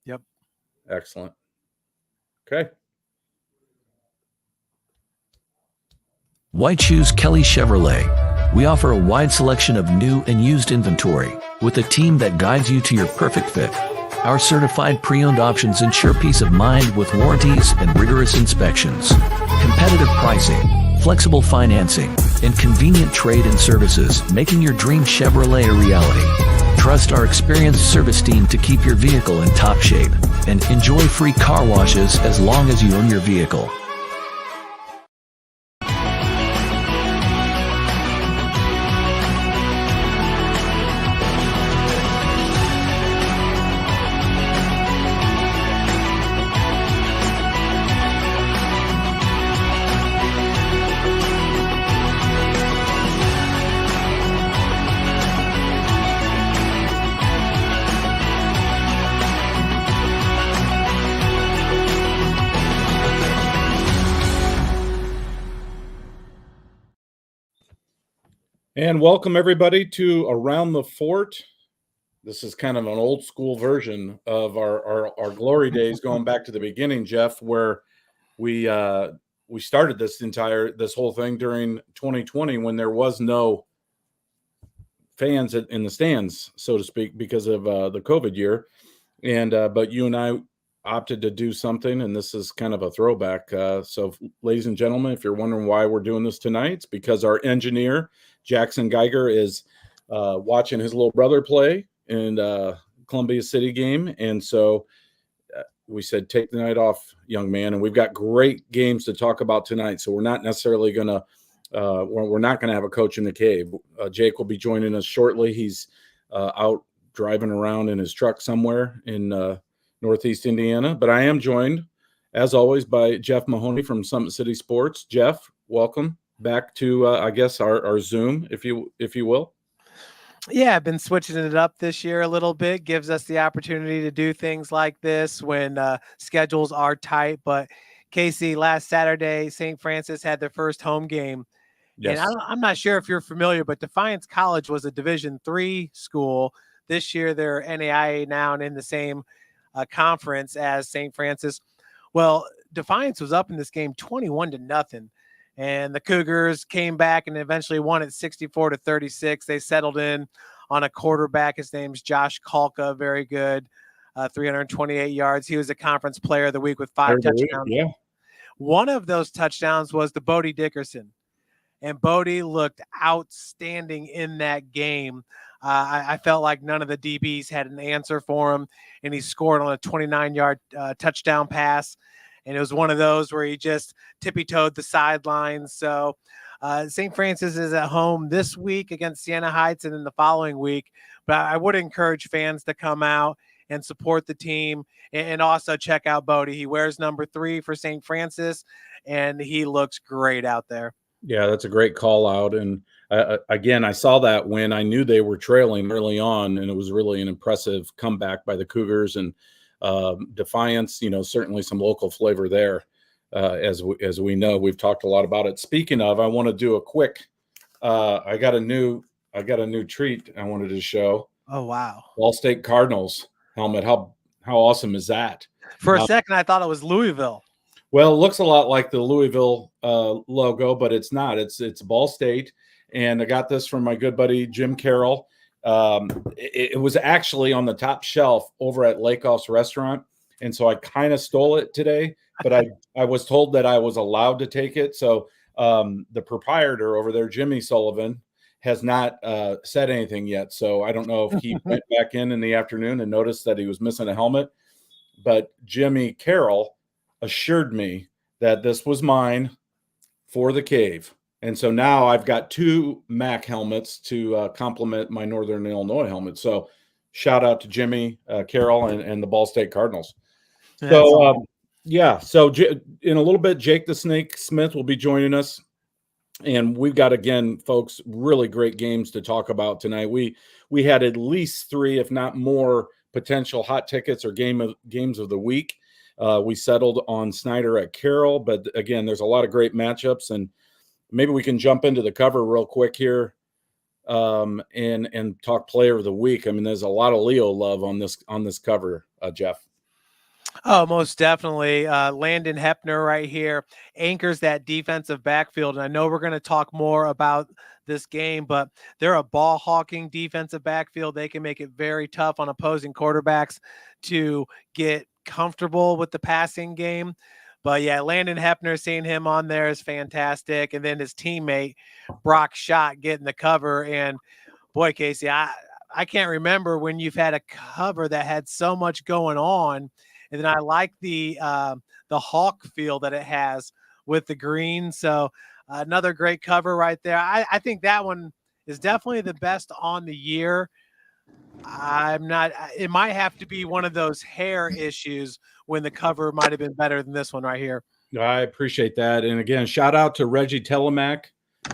Yep. Excellent. Okay. Why choose Kelly Chevrolet? We offer a wide selection of new and used inventory with a team that guides you to your perfect fit. Our certified pre-owned options ensure peace of mind with warranties and rigorous inspections. Competitive pricing, flexible financing, and convenient trade and services, making your dream Chevrolet a reality. Trust our experienced service team to keep your vehicle in top shape and enjoy free car washes as long as you own your vehicle. And welcome everybody to Around the Fort. This is kind of an old school version of our glory days, going back to the beginning, Jeff, where we started this whole thing during 2020 when there was no fans in the stands, so to speak, because of the COVID year. And but you and I opted to do something, and this is kind of a throwback. So, ladies and gentlemen, if you're wondering why we're doing this tonight, it's because our engineer Jackson Geiger is watching his little brother play in Columbia City game, and so we said, take the night off, young man. And we've got great games to talk about tonight, so we're not necessarily going to we're not going to have a coach in the cave. Jake will be joining us shortly. He's out driving around in his truck somewhere in Northeast Indiana, but I am joined, as always, by Jeff Mahoney from Summit City Sports. Jeff, welcome back to I guess our Zoom, if you will. Yeah, I've been switching it up this year a little bit. Gives us the opportunity to do things like this when schedules are tight. But Casey, last Saturday, St. Francis had their first home game. Yes. And I'm not sure if you're familiar, but Defiance College was a Division III school. This year, they're NAIA now and in the same conference as St. Francis. Well, Defiance was up in this game 21-0. And the Cougars came back and eventually won it 64-36. They settled in on a quarterback. His name's Josh Kalka, very good, 328 yards. He was a conference player of the week with 5 touchdowns. Yeah. One of those touchdowns was to Bodie Dickerson. And Bodie looked outstanding in that game. I felt like none of the DBs had an answer for him, and he scored on a 29-yard touchdown pass. And it was one of those where he just tippy-toed the sidelines. So St. Francis is at home this week against Siena Heights and then the following week. But I would encourage fans to come out and support the team and also check out Bodie. He wears number 3 for St. Francis, and he looks great out there. Yeah, that's a great call out. And again, I saw that when I knew they were trailing early on, and it was really an impressive comeback by the Cougars. And Defiance, certainly some local flavor there. As we know, we've talked a lot about it. Speaking of, I want to do a quick. I got a new treat I wanted to show. Oh wow! Ball State Cardinals helmet. How awesome is that? For a second, I thought it was Louisville. Well, it looks a lot like the Louisville logo, but it's not. It's Ball State, and I got this from my good buddy Jim Carroll. It was actually on the top shelf over at Lakeoff's restaurant. And so I kind of stole it today, but I was told that I was allowed to take it. So the proprietor over there, Jimmy Sullivan, has not said anything yet. So I don't know if he went back in the afternoon and noticed that he was missing a helmet. But Jimmy Carroll assured me that this was mine for the cave. And so now I've got 2 MAC helmets to complement my Northern Illinois helmet. So shout out to Jimmy Carroll and the Ball State Cardinals. So, so in a little bit, Jake the Snake Smith will be joining us. And we've got, again, folks, really great games to talk about tonight. We had at least 3, if not more, potential hot tickets or games of the week. We settled on Snyder at Carroll. But, again, there's a lot of great matchups, and maybe we can jump into the cover real quick here and talk player of the week. I mean, there's a lot of Leo love on this cover, Jeff. Oh, most definitely. Landon Hepner right here anchors that defensive backfield. And I know we're going to talk more about this game, but they're a ball hawking defensive backfield. They can make it very tough on opposing quarterbacks to get comfortable with the passing game. But yeah, Landon Hepner, seeing him on there is fantastic. And then his teammate, Brock Schott, getting the cover. And boy, Casey, I can't remember when you've had a cover that had so much going on. And then I like the hawk feel that it has with the green. So another great cover right there. I think that one is definitely the best on the year. I'm not. It might have to be one of those hair issues when the cover might have been better than this one right here. I appreciate that. And again, shout out to Reggie Telemack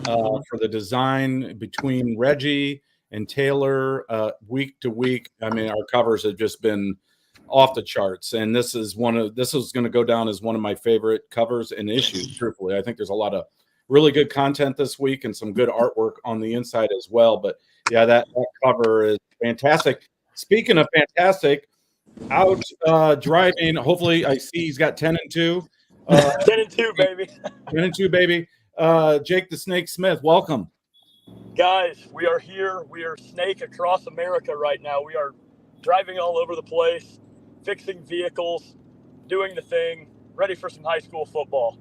for the design between Reggie and Taylor week to week. I mean, our covers have just been off the charts. And this is going to go down as one of my favorite covers and issues, truthfully. I think there's a lot of really good content this week and some good artwork on the inside as well. But yeah, that cover is fantastic. Speaking of fantastic, out driving, hopefully I see he's got 10-2. 10-2, baby. 10-2, baby. Jake the Snake Smith, welcome. Guys, we are here. We are Snake across America right now. We are driving all over the place, fixing vehicles, doing the thing, ready for some high school football.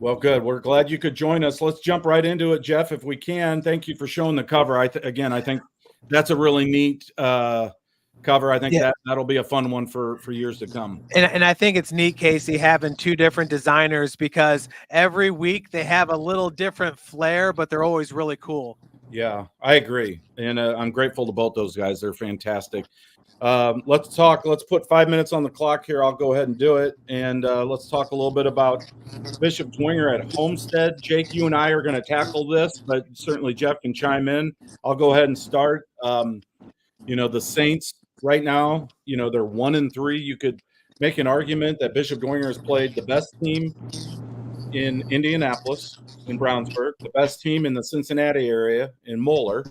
Well, good. We're glad you could join us. Let's jump right into it, Jeff, if we can. Thank you for showing the cover. I think that's a really neat cover. I think that'll be a fun one for years to come. And I think it's neat, Casey, having two different designers because every week they have a little different flair, but they're always really cool. Yeah, I agree. And I'm grateful to both those guys. They're fantastic. Let's talk. Let's put 5 minutes on the clock here. I'll go ahead and do it. And let's talk a little bit about Bishop Dwenger at Homestead. Jake, you and I are going to tackle this, but certainly Jeff can chime in. I'll go ahead and start. The Saints right now, they're 1-3. You could make an argument that Bishop Dwenger has played the best team in Indianapolis, in Brownsburg, the best team in the Cincinnati area, in Moeller,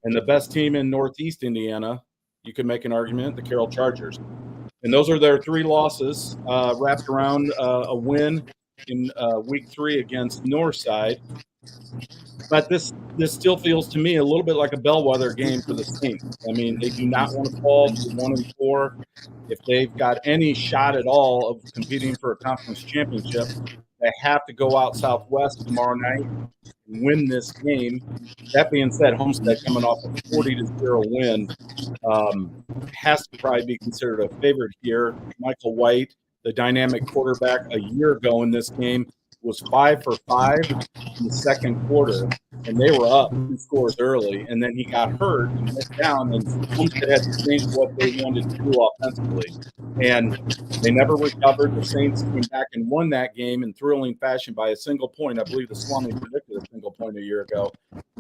and the best team in Northeast Indiana. You could make an argument, the Carroll Chargers. And those are their three losses, wrapped around a win in week 3 against Northside. But this still feels to me a little bit like a bellwether game for the Saints. I mean, they do not want to fall to 1-4. If they've got any shot at all of competing for a conference championship, they have to go out Southwest tomorrow night and win this game. That being said, Homestead coming off a 40-0 win has to probably be considered a favorite here. Michael White, the dynamic quarterback a year ago in this game, was 5 for 5 in the second quarter, and they were up 2 scores early, and then he got hurt and went down, and Homestead had to change what they wanted to do offensively. And they never recovered. The Saints came back and won that game in thrilling fashion by a single point. I believe the Swami predicted a single point a year ago.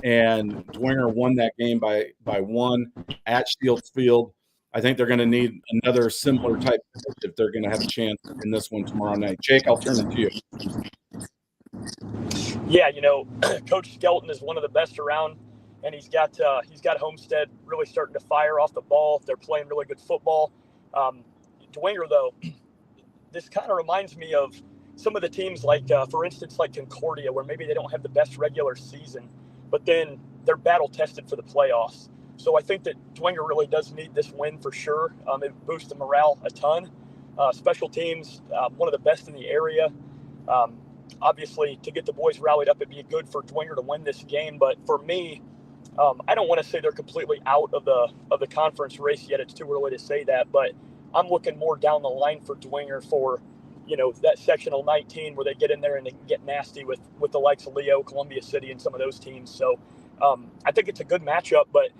And Dwenger won that game by 1 at Shields Field. I think they're going to need another similar type if they're going to have a chance in this one tomorrow night. Jake, I'll turn it to you. Yeah, Coach Skelton is one of the best around, and he's got Homestead really starting to fire off the ball. They're playing really good football. Dwenger, though, this kind of reminds me of some of the teams like, for instance, like Concordia, where maybe they don't have the best regular season, but then they're battle-tested for the playoffs. So I think that Dwenger really does need this win for sure. It boosts the morale a ton. Special teams, one of the best in the area. Obviously, to get the boys rallied up, it'd be good for Dwenger to win this game. But for me, I don't want to say they're completely out of the conference race yet. It's too early to say that. But I'm looking more down the line for Dwenger for, that sectional 19 where they get in there and they can get nasty with the likes of Leo, Columbia City, and some of those teams. So I think it's a good matchup, but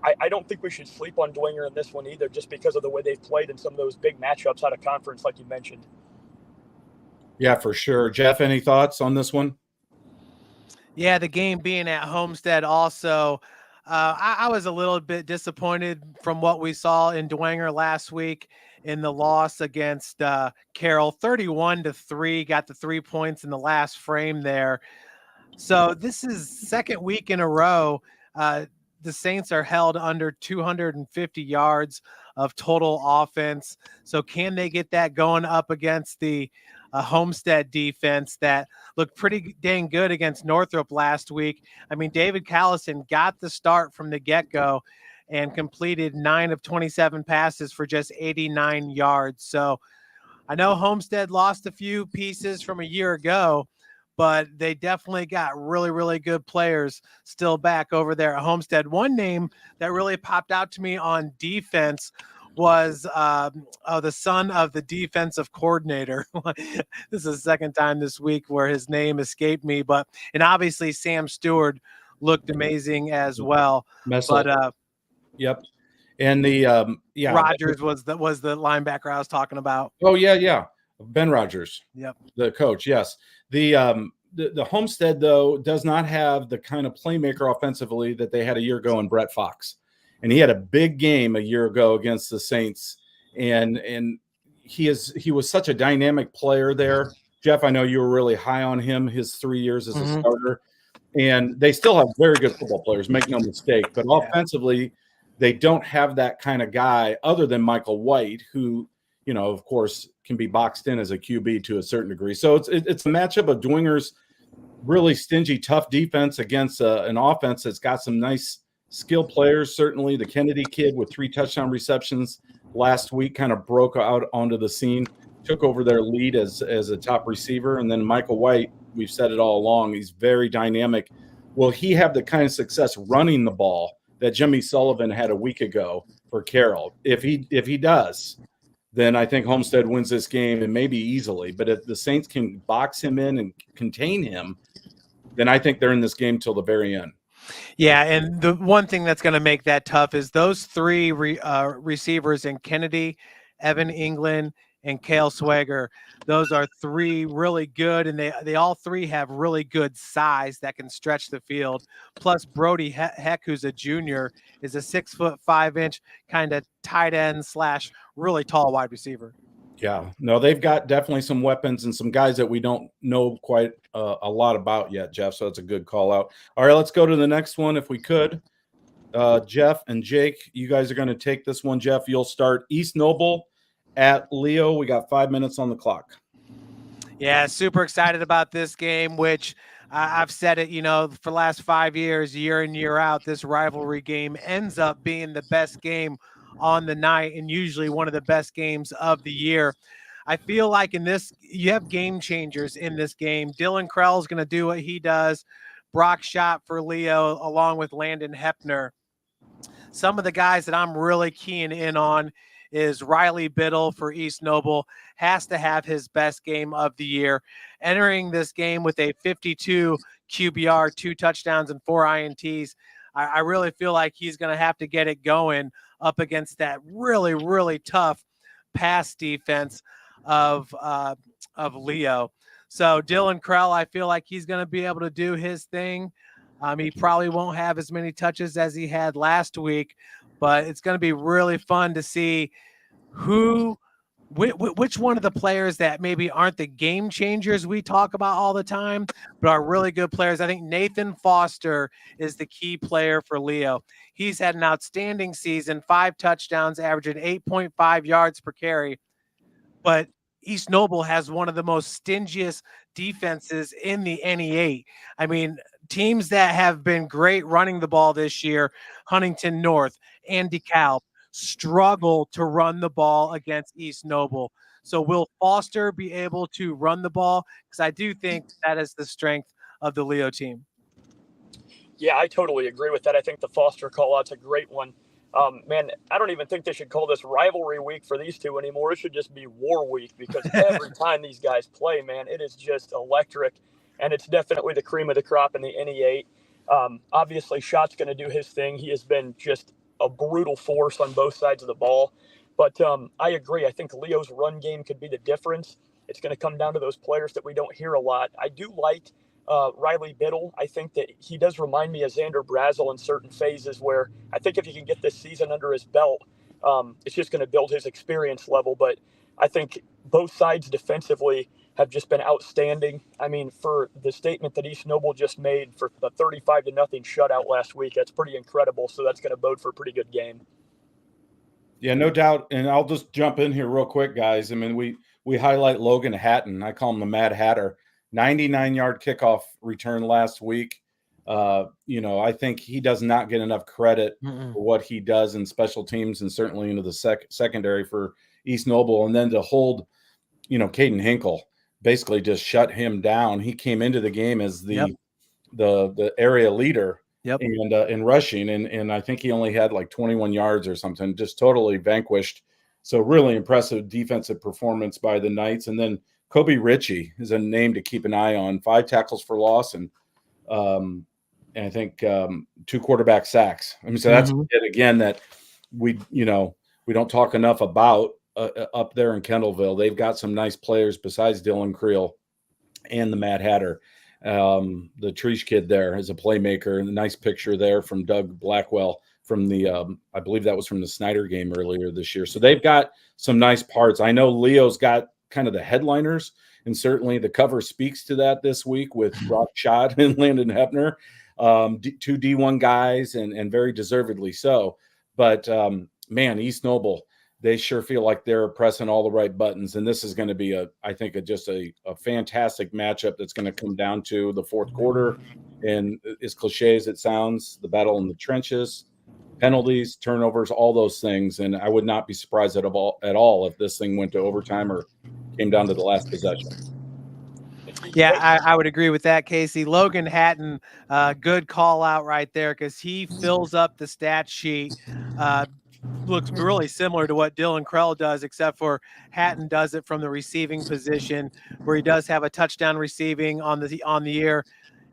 I don't think we should sleep on Dwenger in this one either, just because of the way they've played in some of those big matchups out of conference, like you mentioned. Yeah, for sure. Jeff, any thoughts on this one? Yeah, the game being at Homestead also, I was a little bit disappointed from what we saw in Dwenger last week in the loss against Carroll. 31-3, got the 3 points in the last frame there. So this is second week in a row. The Saints are held under 250 yards of total offense. So can they get that going up against the Homestead defense that looked pretty dang good against Northrop last week? I mean, David Callison got the start from the get-go and completed 9 of 27 passes for just 89 yards. So I know Homestead lost a few pieces from a year ago, but they definitely got really, really good players still back over there at Homestead. One name that really popped out to me on defense was the son of the defensive coordinator. This is the second time this week where his name escaped me, and obviously Sam Stewart looked amazing as well. Messel. But yep. And the Rogers was the linebacker I was talking about. Oh yeah. Ben Rogers. Yep. The coach. Yes. The Homestead though does not have the kind of playmaker offensively that they had a year ago in Brett Fox. And he had a big game a year ago against the Saints. And he was such a dynamic player there. Jeff, I know you were really high on him his 3 years as a starter. And they still have very good football players, make no mistake. But offensively, they don't have that kind of guy other than Michael White, who, of course, can be boxed in as a QB to a certain degree. So it's a matchup of Dwinger's really stingy, tough defense against an offense that's got some nice skill players. Certainly the Kennedy kid with 3 touchdown receptions last week kind of broke out onto the scene, took over their lead as a top receiver. And then Michael White, we've said it all along, he's very dynamic. Will he have the kind of success running the ball that Jimmy Sullivan had a week ago for Carroll? If he does, then I think Homestead wins this game, and maybe easily. But if the Saints can box him in and contain him, then I think they're in this game till the very end. Yeah, and the one thing that's going to make that tough is those 3 receivers in Kennedy, Evan England, and Cale Swagger. Those are 3 really good, and they all 3 have really good size that can stretch the field. Plus Brody Heck, who's a junior, is a 6'5" kind of tight end / really tall wide receiver. Yeah, no, they've got definitely some weapons and some guys that we don't know quite a lot about yet, Jeff. So it's a good call out. All right, let's go to the next one if we could. Jeff and Jake, you guys are going to take this one. Jeff, you'll start East Noble at Leo. We got 5 minutes on the clock. Yeah, super excited about this game, which I've said it, for the last 5 years, year in, year out, this rivalry game ends up being the best game on the night and usually one of the best games of the year. I feel like in this, you have game changers in this game. Dylan Krell is going to do what he does. Brock Schott for Leo, along with Landon Hepner. Some of the guys that I'm really keying in on is Riley Biddle for East Noble. Has to have his best game of the year. Entering this game with a 52 QBR, 2 touchdowns and 4 INTs. I really feel like he's going to have to get it going up against that really, really tough pass defense of Leo. So Dylan Krell, I feel like he's going to be able to do his thing. He probably won't have as many touches as he had last week, but it's going to be really fun to see which one of the players that maybe aren't the game changers we talk about all the time, but are really good players. I think Nathan Foster is the key player for Leo. He's had an outstanding season, 5 touchdowns, averaging 8.5 yards per carry. But East Noble has one of the most stingiest defenses in the NE8. I mean, teams that have been great running the ball this year, Huntington North and DeKalb, struggle to run the ball against East Noble. So will Foster be able to run the ball? Because I do think that is the strength of the Leo team. Yeah, I totally agree with that. I think the Foster call-out's a great one. Man, I don't even think they should call this rivalry week for these two anymore. It should just be war week, because every time these guys play, man, it is just electric. And it's definitely the cream of the crop in the NE8. Obviously, Schott's going to do his thing. He has been just a brutal force on both sides of the ball. But I agree. I think Leo's run game could be the difference. It's going to come down to those players that we don't hear a lot. I do like Riley Biddle. I think that he does remind me of Xander Brazel in certain phases, where I think if he can get this season under his belt, it's just going to build his experience level. But I think both sides defensively have just been outstanding. I mean, for the statement that East Noble just made for the 35-0 shutout last week, that's pretty incredible. So that's going to bode for a pretty good game. Yeah, no doubt. And I'll just jump in here real quick, guys. I mean, we highlight Logan Hatton. I call him the Mad Hatter. 99-yard kickoff return last week. I think he does not get enough credit for what he does in special teams and certainly into the secondary for East Noble. And then to hold, Caden Hinkle, basically just shut him down. He came into the game as the area leader. Yep. And in rushing, and I think he only had like 21 yards or something, just totally vanquished. So really impressive defensive performance by the Knights. And then Kobe Ritchie is a name to keep an eye on. 5 tackles for loss and I think 2 quarterback sacks. I mean, so that's it again that we don't talk enough about up there in Kendallville. They've got some nice players besides Dylan Creel and the Mad Hatter. The Treesh kid there is a playmaker, and a nice picture there from Doug Blackwell from the I believe that was from the Snyder game earlier this year. So they've got some nice parts. I know Leo's got kind of the headliners, and certainly the cover speaks to that this week with Brock Schott and Landon Hepner, 2 D1 guys, and very deservedly so. But man, East Noble, they sure feel like they're pressing all the right buttons. And this is going to be just a fantastic matchup that's going to come down to the fourth quarter. And as cliche as it sounds, the battle in the trenches, penalties, turnovers, all those things. And I would not be surprised at all if this thing went to overtime or came down to the last possession. Yeah, I would agree with that, Casey. Logan Hatton, good call out right there because he fills up the stat sheet. Looks really similar to what Dylan Krell does, except for Hatton does it from the receiving position, where he does have a touchdown receiving on the year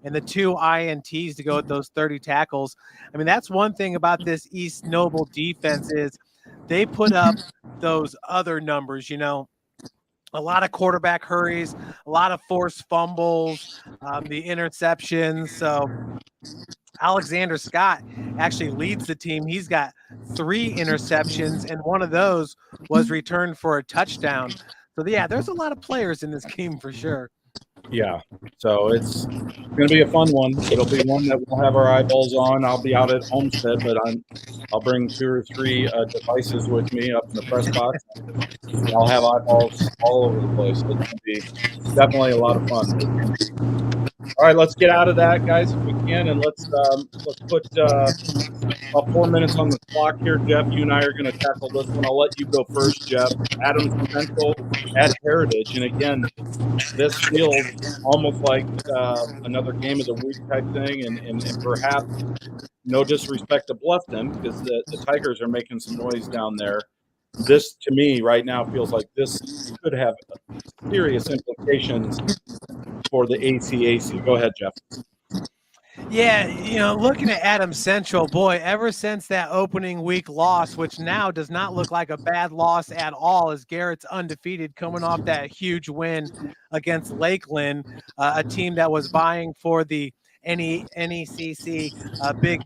and the 2 INTs to go with those 30 tackles. I mean, that's one thing about this East Noble defense is they put up those other numbers, a lot of quarterback hurries, a lot of forced fumbles, the interceptions. So Alexander Scott actually leads the team. He's got 3 interceptions, and one of those was returned for a touchdown. So, yeah, there's a lot of players in this game for sure. Yeah, so it's going to be a fun one. It'll be one that we'll have our eyeballs on. I'll be out at Homestead, but I'll bring 2 or 3 devices with me up in the press box. I'll have eyeballs all over the place. It's going to be definitely a lot of fun. All right, let's get out of that, guys, if we can, and let's put about 4 minutes on the clock here. Jeff, you and I are going to tackle this one. I'll let you go first, Jeff. Adams Central at Heritage, and again, this feels almost like another game of the week type thing, and perhaps no disrespect to Bluffton because the Tigers are making some noise down there. This, to me, right now feels like this could have serious implications for the ACAC. Go ahead, Jeff. Yeah, looking at Adams Central, boy, ever since that opening week loss, which now does not look like a bad loss at all, as Garrett's undefeated coming off that huge win against Lakeland, a team that was vying for the NECC Big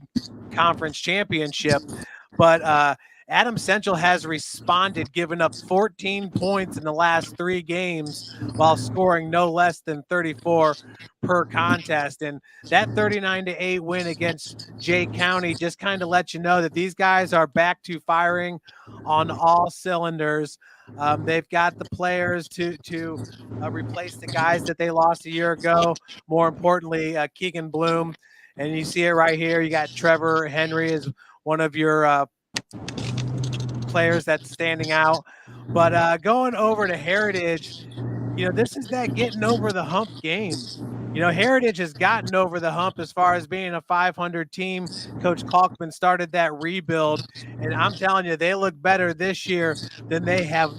Conference Championship. But Adams Central has responded, giving up 14 points in the last 3 games while scoring no less than 34 per contest. And that 39-8 win against Jay County just kind of lets you know that these guys are back to firing on all cylinders. They've got the players to replace the guys that they lost a year ago. More importantly, Keegan Bloom. And you see it right here. You got Trevor Henry as one of your players that's standing out. But going over to Heritage, this is that getting over the hump game. Heritage has gotten over the hump as far as being a 500 team. Coach Kalkman started that rebuild, and I'm telling you, they look better this year than they have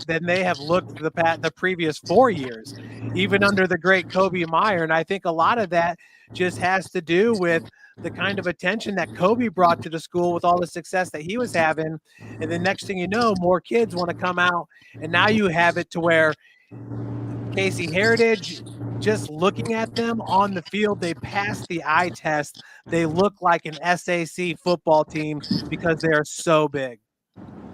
looked the previous 4 years, even under the great Kobe Meyer. And I think a lot of that just has to do with the kind of attention that Kobe brought to the school with all the success that he was having. And the next thing you know, more kids want to come out. And now you have it to where Casey Heritage, just looking at them on the field, they pass the eye test. They look like an SAC football team because they are so big.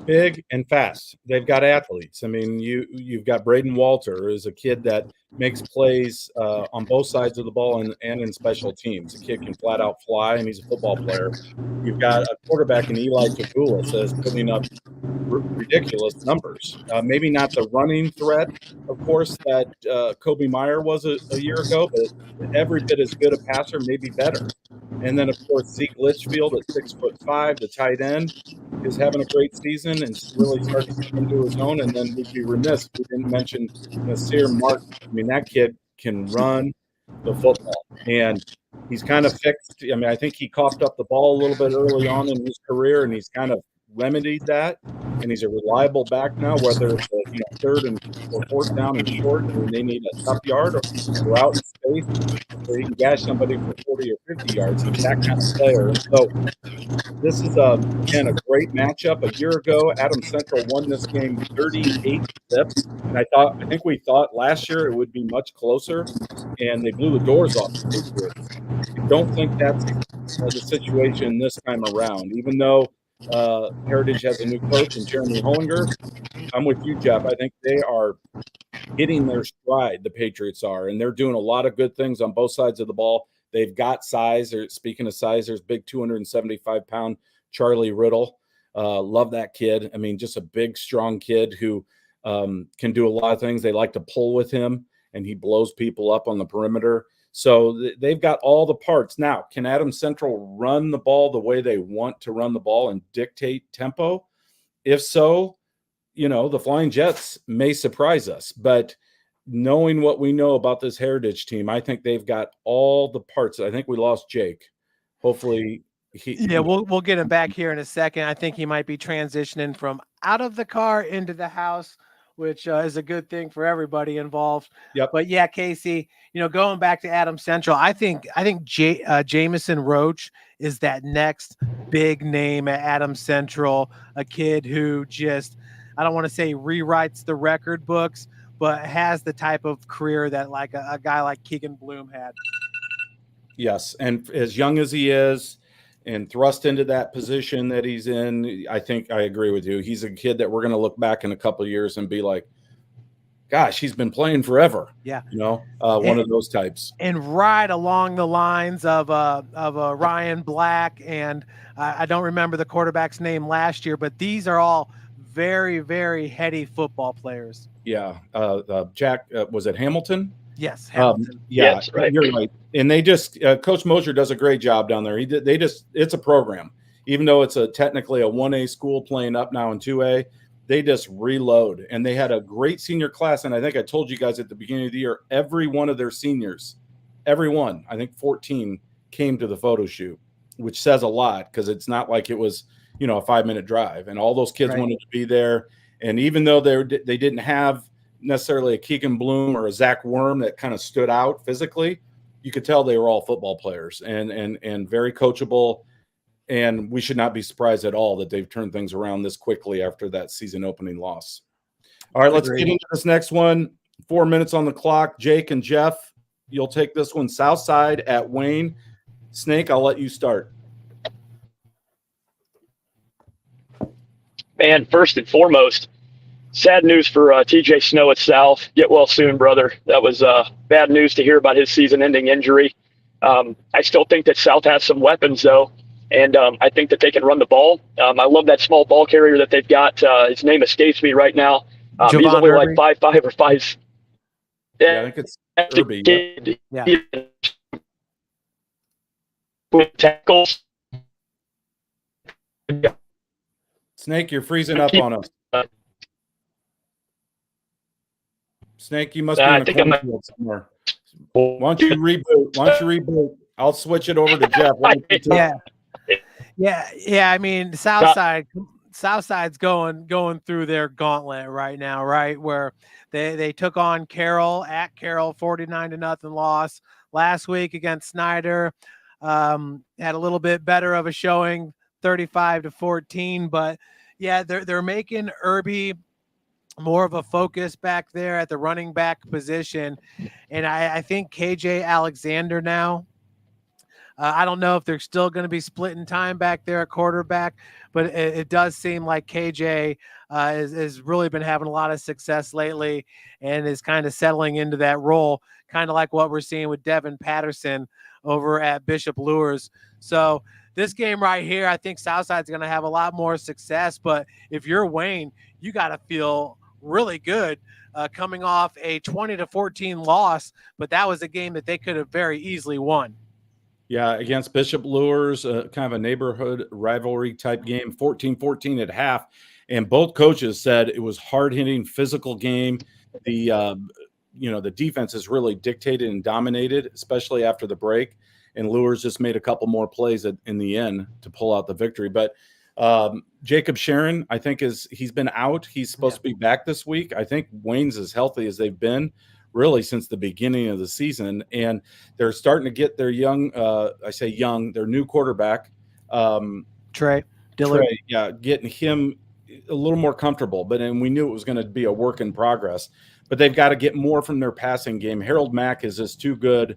Big and fast. They've got athletes. I mean, you've got Braden Walter is a kid that makes plays on both sides of the ball and in special teams. The kid can flat out fly, and he's a football player. You've got a quarterback in Eli Tagulis that is putting up ridiculous numbers. Maybe not the running threat, of course, that Kobe Meyer was a year ago, but every bit as good a passer, maybe better. And then, of course, Zeke Litchfield at 6'5", the tight end, is having a great season and really starting to come into his own. And then we'd be remiss if we didn't mention Nasir Martin. I mean, that kid can run the football, and he's kind of fixed. I mean, I think he coughed up the ball a little bit early on in his career, and he's kind of remedied that. And he's a reliable back now, whether it's a third or fourth down and short, and they need a tough yard or out in space where he can gash somebody for 40 or 50 yards. He's that kind of player. And so this is again a great matchup. A year ago, Adams Central won this game 38-zip, and I think we thought last year it would be much closer, and they blew the doors off the Patriots. I don't think that's the situation this time around. Even though Heritage has a new coach in Jeremy Hollinger, I'm with you, Jeff. I think they are hitting their stride. The Patriots are, and they're doing a lot of good things on both sides of the ball. They've got size. Speaking of size, there's big 275-pound Charlie Riddle. Love that kid. I mean, just a big, strong kid who can do a lot of things. They like to pull with him, and he blows people up on the perimeter. So they've got all the parts. Now, can Adams Central run the ball the way they want to run the ball and dictate tempo? If so, the Flying Jets may surprise us. But knowing what we know about this Heritage team, I think they've got all the parts. I think we lost Jake. Hopefully we'll get him back here in a second. I think he might be transitioning from out of the car into the house, which is a good thing for everybody involved. Yep. But yeah, Casey, going back to Adams Central, I think Jamison Roach is that next big name at Adams Central, a kid who just, I don't want to say rewrites the record books, but has the type of career that like a guy like Keegan Bloom had. Yes, and as young as he is and thrust into that position that he's in, I think I agree with you. He's a kid that we're going to look back in a couple of years and be like, gosh, he's been playing forever. Yeah. One of those types. And right along the lines of Ryan Black, and I don't remember the quarterback's name last year, but these are all very, very heady football players. Yeah. Jack, was it Hamilton? Yes. Hamilton. Yeah, yes, right. You're right. And they just, Coach Mosier does a great job down there. It's a program. Even though it's technically a 1A school playing up now in 2A, they just reload. And they had a great senior class. And I think I told you guys at the beginning of the year, every one of their seniors, I think 14, came to the photo shoot, which says a lot because it's not like it was, a 5-minute drive. And all those kids wanted to be there. And even though they didn't have necessarily a Keegan Bloom or a Zach Worm that kind of stood out physically, you could tell they were all football players and very coachable. And we should not be surprised at all that they've turned things around this quickly after that season opening loss. All right, let's get into this next one. 4 minutes on the clock. Jake and Jeff, you'll take this one. Southside at Wayne. Snake, I'll let you start. Man, first and foremost, sad news for TJ Snow at South. Get well soon, brother. That was bad news to hear about his season-ending injury. I still think that South has some weapons, though, and I think that they can run the ball. I love that small ball carrier that they've got. His name escapes me right now. He's only Irby. like 5'5" or 5. Yeah, I think it's Irby. Yeah. Tackles. Snake, you're freezing up on us. Snake, you must be in a cornfield somewhere. Why don't you reboot? I'll switch it over to Jeff. Yeah. I mean, Southside's going through their gauntlet right now, right? Where they took on Carroll at Carroll, 49-0 loss last week against Snyder. Had a little bit better of a showing, 35-14, but yeah, they're making Irby more of a focus back there at the running back position. And I think KJ Alexander now I don't know if they're still going to be splitting time back there at quarterback, but it does seem like KJ has really been having a lot of success lately and is kind of settling into that role, kind of like what we're seeing with Devin Patterson over at Bishop Lures. So this game right here, I think Southside's going to have a lot more success. But if you're Wayne, you got to feel really good coming off a 20-14 loss. But that was a game that they could have very easily won. Yeah, against Bishop Lures, kind of a neighborhood rivalry type game, 14-14 at half. And both coaches said it was hard-hitting, physical game. The defense is really dictated and dominated, especially after the break. And Lures just made a couple more plays in the end to pull out the victory. But Jacob Sharon, I think he's been out. He's supposed to be back this week. I think Wayne's as healthy as they've been really since the beginning of the season. And they're starting to get their their new quarterback. Trey Dillard. Getting him a little more comfortable. And we knew it was going to be a work in progress. But they've got to get more from their passing game. Harold Mack is just too good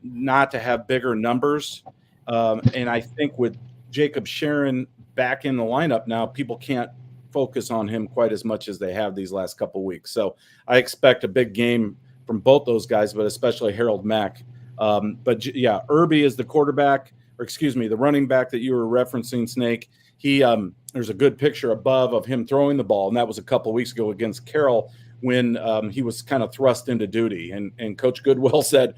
not to have bigger numbers. And I think with Jacob Sharon back in the lineup now, people can't focus on him quite as much as they have these last couple of weeks. So I expect a big game from both those guys, but especially Harold Mack. Irby is the quarterback, the running back that you were referencing, Snake. There's a good picture above of him throwing the ball, and that was a couple of weeks ago against Carroll when he was kind of thrust into duty. And Coach Goodwill said,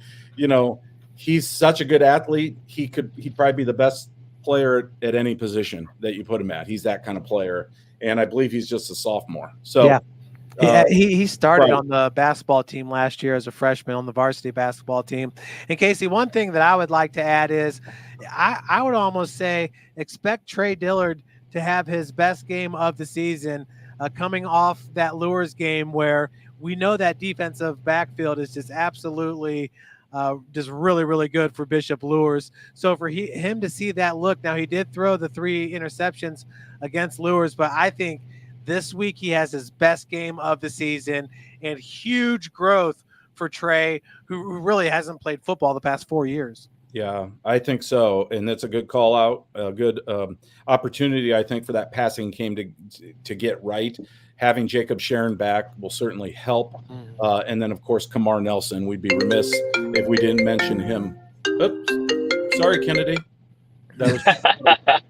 he's such a good athlete. He'd probably be the best player at any position that you put him at. He's that kind of player. And I believe he's just a sophomore. So he started on the basketball team last year as a freshman on the varsity basketball team. And Casey, one thing that I would like to add is I would almost say expect Trey Dillard to have his best game of the season coming off that Lures game where we know that defensive backfield is just absolutely just really, really good for Bishop Lures. So for him to see that look, now he did throw the 3 interceptions against Lures, but I think this week he has his best game of the season and huge growth for Trey, who really hasn't played football the past 4 years. Yeah, I think so. And that's a good call out, a good opportunity, I think, for that passing game to get right. Having Jacob Sharon back will certainly help. And then, of course, Kamar Nelson. We'd be remiss if we didn't mention him. Oops. Sorry, Kennedy. That was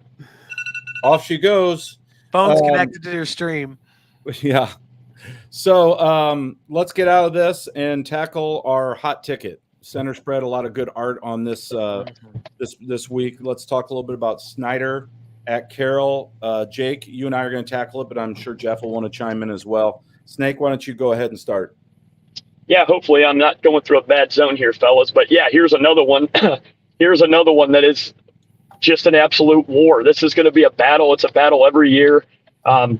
off she goes. Phone's connected to your stream. Yeah. So let's get out of this and tackle our hot ticket. Center spread, a lot of good art on this this week. Let's talk a little bit about Snyder at Carroll. Jake, you and I are going to tackle it, but I'm sure Jeff will want to chime in as well. Snake, why don't you go ahead and start? Yeah, hopefully I'm not going through a bad zone here, fellas. But yeah, here's another one. Here's another one that is just an absolute war. This is going to be a battle. It's a battle every year.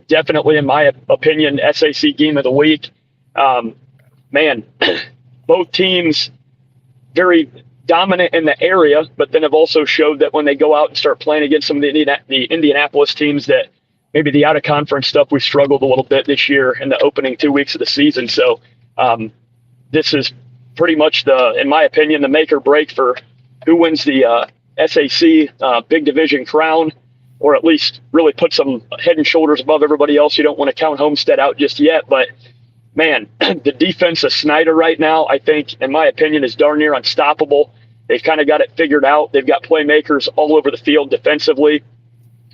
Definitely, in my opinion, SAC game of the week. Man, both teams very dominant in the area, but then have also showed that when they go out and start playing against some of the Indianapolis teams that maybe the out-of-conference stuff, we struggled a little bit this year in the opening 2 weeks of the season. So this is pretty much in my opinion, the make or break for who wins the SAC Big Division crown, or at least really put some head and shoulders above everybody else. You don't want to count Homestead out just yet, but man, the defense of Snyder right now, I think, in my opinion, is darn near unstoppable. They've kind of got it figured out. They've got playmakers all over the field defensively.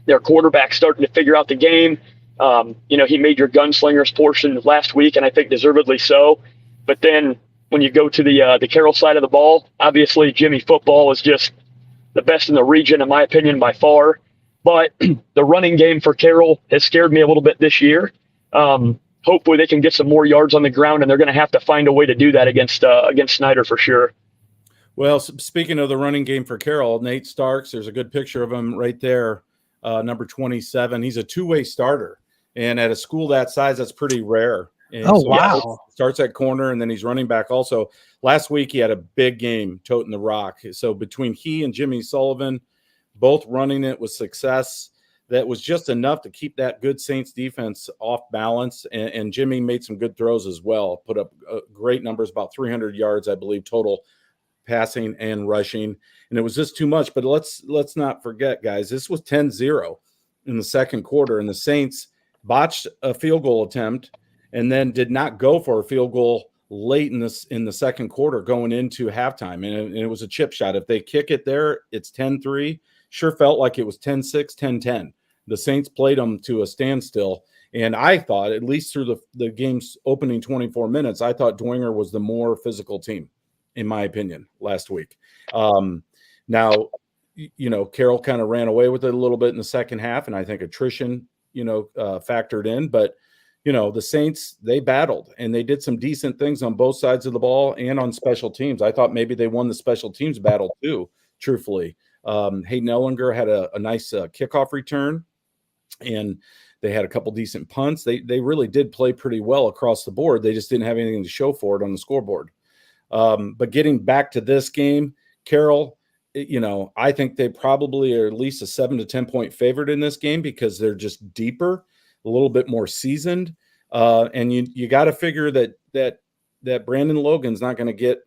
Their quarterback's starting to figure out the game. He made your gunslingers portion last week, and I think deservedly so. But then when you go to the Carroll side of the ball, obviously Jimmy football is just the best in the region, in my opinion, by far. But the running game for Carroll has scared me a little bit this year. Hopefully they can get some more yards on the ground, and they're going to have to find a way to do that against Snyder for sure. Well, speaking of the running game for Carroll, Nate Starks, there's a good picture of him right there, number 27. He's a two-way starter, and at a school that size, that's pretty rare. And wow. Starts at corner, and then he's running back also. Last week, he had a big game toting the rock. So between he and Jimmy Sullivan, both running it with success, that was just enough to keep that good Saints defense off balance. And Jimmy made some good throws as well, put up great numbers, about 300 yards, I believe, total passing and rushing, and it was just too much. But let's not forget, guys, this was 10-0 in the second quarter, and the Saints botched a field goal attempt and then did not go for a field goal late in the second quarter going into halftime, and it was a chip shot. If they kick it there, it's 10-3. Sure felt like it was 10-6, 10-10. The Saints played them to a standstill, and I thought, at least through the game's opening 24 minutes, I thought Dwenger was the more physical team, in my opinion, last week. Now, Carroll kind of ran away with it a little bit in the second half, and I think attrition, factored in. But, the Saints, they battled, and they did some decent things on both sides of the ball and on special teams. I thought maybe they won the special teams battle too, truthfully. Hayden Ellinger had a nice kickoff return, and they had a couple decent punts. They really did play pretty well across the board. They just didn't have anything to show for it on the scoreboard. But getting back to this game, Carroll, I think they probably are at least a 7 to 10 point favorite in this game because they're just deeper, a little bit more seasoned. And you got to figure that Brandon Logan's not going to get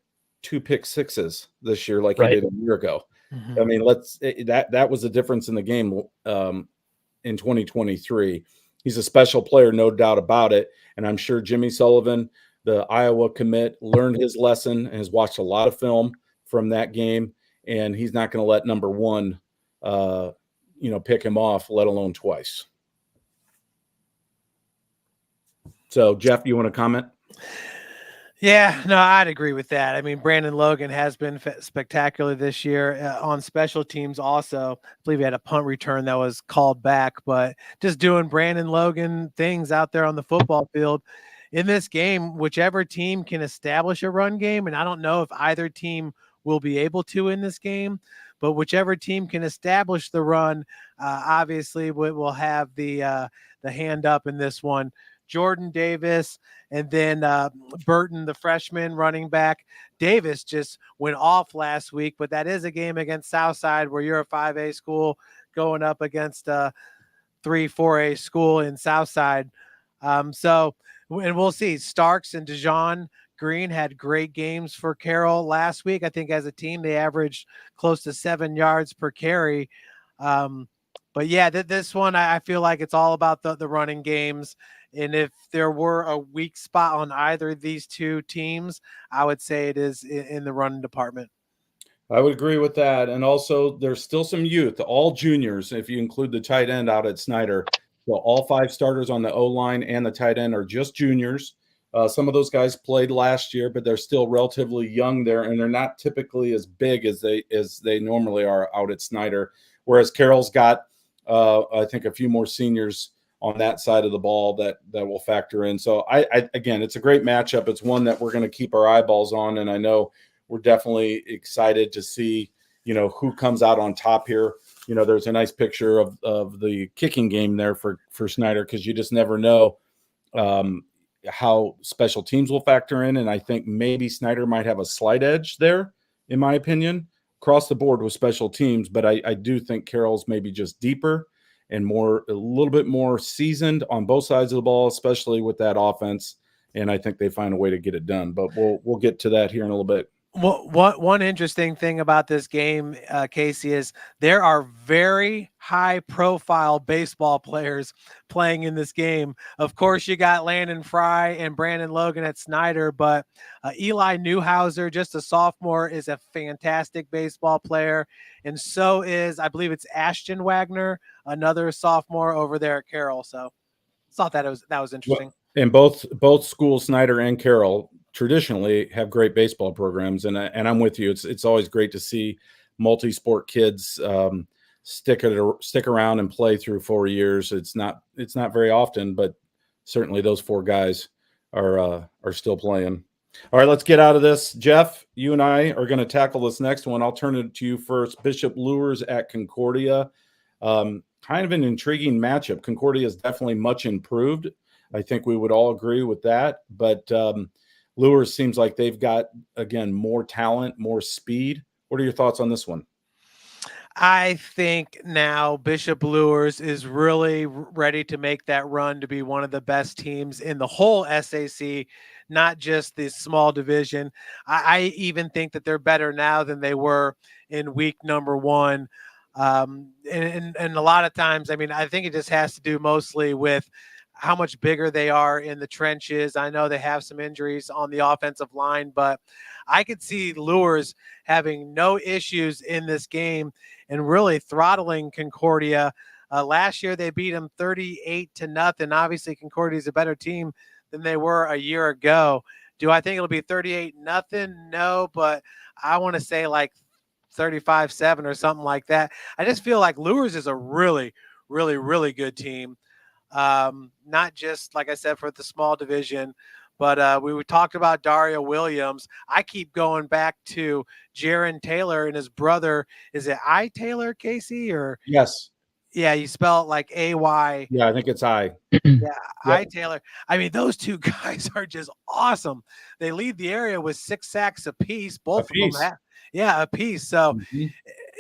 2 pick sixes this year like he did a year ago. Mm-hmm. I mean, that was the difference in the game in 2023. He's a special player, no doubt about it. And I'm sure Jimmy Sullivan, the Iowa commit, learned his lesson and has watched a lot of film from that game. And he's not going to let number one, pick him off, let alone twice. So, Jeff, you want to comment? Yeah, no, I'd agree with that. I mean, Brandon Logan has been spectacular this year on special teams also. I believe he had a punt return that was called back, but just doing Brandon Logan things out there on the football field. In this game, whichever team can establish a run game, and I don't know if either team will be able to in this game, but whichever team can establish the run, obviously will have the hand up in this one. Jordan Davis, and then Burton, the freshman running back. Davis just went off last week, but that is a game against Southside where you're a 5A school going up against a 3-4A school in Southside. And we'll see. Starks and Dejon Green had great games for Carroll last week. I think as a team, they averaged close to 7 yards per carry. But yeah, this one, I feel like it's all about the running games. And if there were a weak spot on either of these two teams, I would say it is in the running department. I would agree with that. And also, there's still some youth, all juniors, if you include the tight end out at Snyder. So all 5 starters on the O-line and the tight end are just juniors. Some of those guys played last year, but they're still relatively young there, and they're not typically as big as they normally are out at Snyder. Whereas Carroll's got, I think, a few more seniors on that side of the ball that will factor in. So again, it's a great matchup. It's one that we're going to keep our eyeballs on. And I know we're definitely excited to see, who comes out on top here. There's a nice picture of the kicking game there for Snyder, because you just never know how special teams will factor in. And I think maybe Snyder might have a slight edge there, in my opinion, across the board with special teams. But I do think Carroll's maybe just deeper and a little bit more seasoned on both sides of the ball, especially with that offense. And I think they find a way to get it done. But we'll get to that here in a little bit. Well, one interesting thing about this game, Casey, is there are very high-profile baseball players playing in this game. Of course, you got Landon Fry and Brandon Logan at Snyder, but Eli Newhouser, just a sophomore, is a fantastic baseball player, and so is, I believe it's Ashton Wagner, another sophomore over there at Carroll. So, thought that was interesting. And both schools, Snyder and Carroll, traditionally have great baseball programs, and I'm with you. It's always great to see multi-sport kids stick around and play through 4 years. It's not very often, but certainly those 4 guys are still playing. All right, let's get out of this. Jeff, you and I are going to tackle this next one. I'll turn it to you first. Bishop Luers at Concordia. Kind of an intriguing matchup. Concordia is definitely much improved. I think we would all agree with that, but Luers seems like they've got, again, more talent, more speed. What are your thoughts on this one? I think now Bishop Luers is really ready to make that run to be one of the best teams in the whole SAC, not just the small division. I even think that they're better now than they were in week number one. And a lot of times, I mean, I think it just has to do mostly with how much bigger they are in the trenches. I know they have some injuries on the offensive line, but I could see Luers having no issues in this game and really throttling Concordia. Last year, they beat them 38-0. Obviously, Concordia is a better team than they were a year ago. Do I think it'll be 38-0? No, but I want to say like 35-7 or something like that. I just feel like Luers is a really, really, really good team. Not just, like I said, for the small division, but we talked about Dario Williams. I keep going back to Jaron Taylor and his brother. Is it I Taylor, Casey? Or Yes. Yeah, you spell it like A-Y. Yeah, I think it's I. Yeah, Yep. I Taylor. I mean, those two guys are just awesome. They lead the area with 6 sacks apiece. Both of them have. Yeah, apiece. So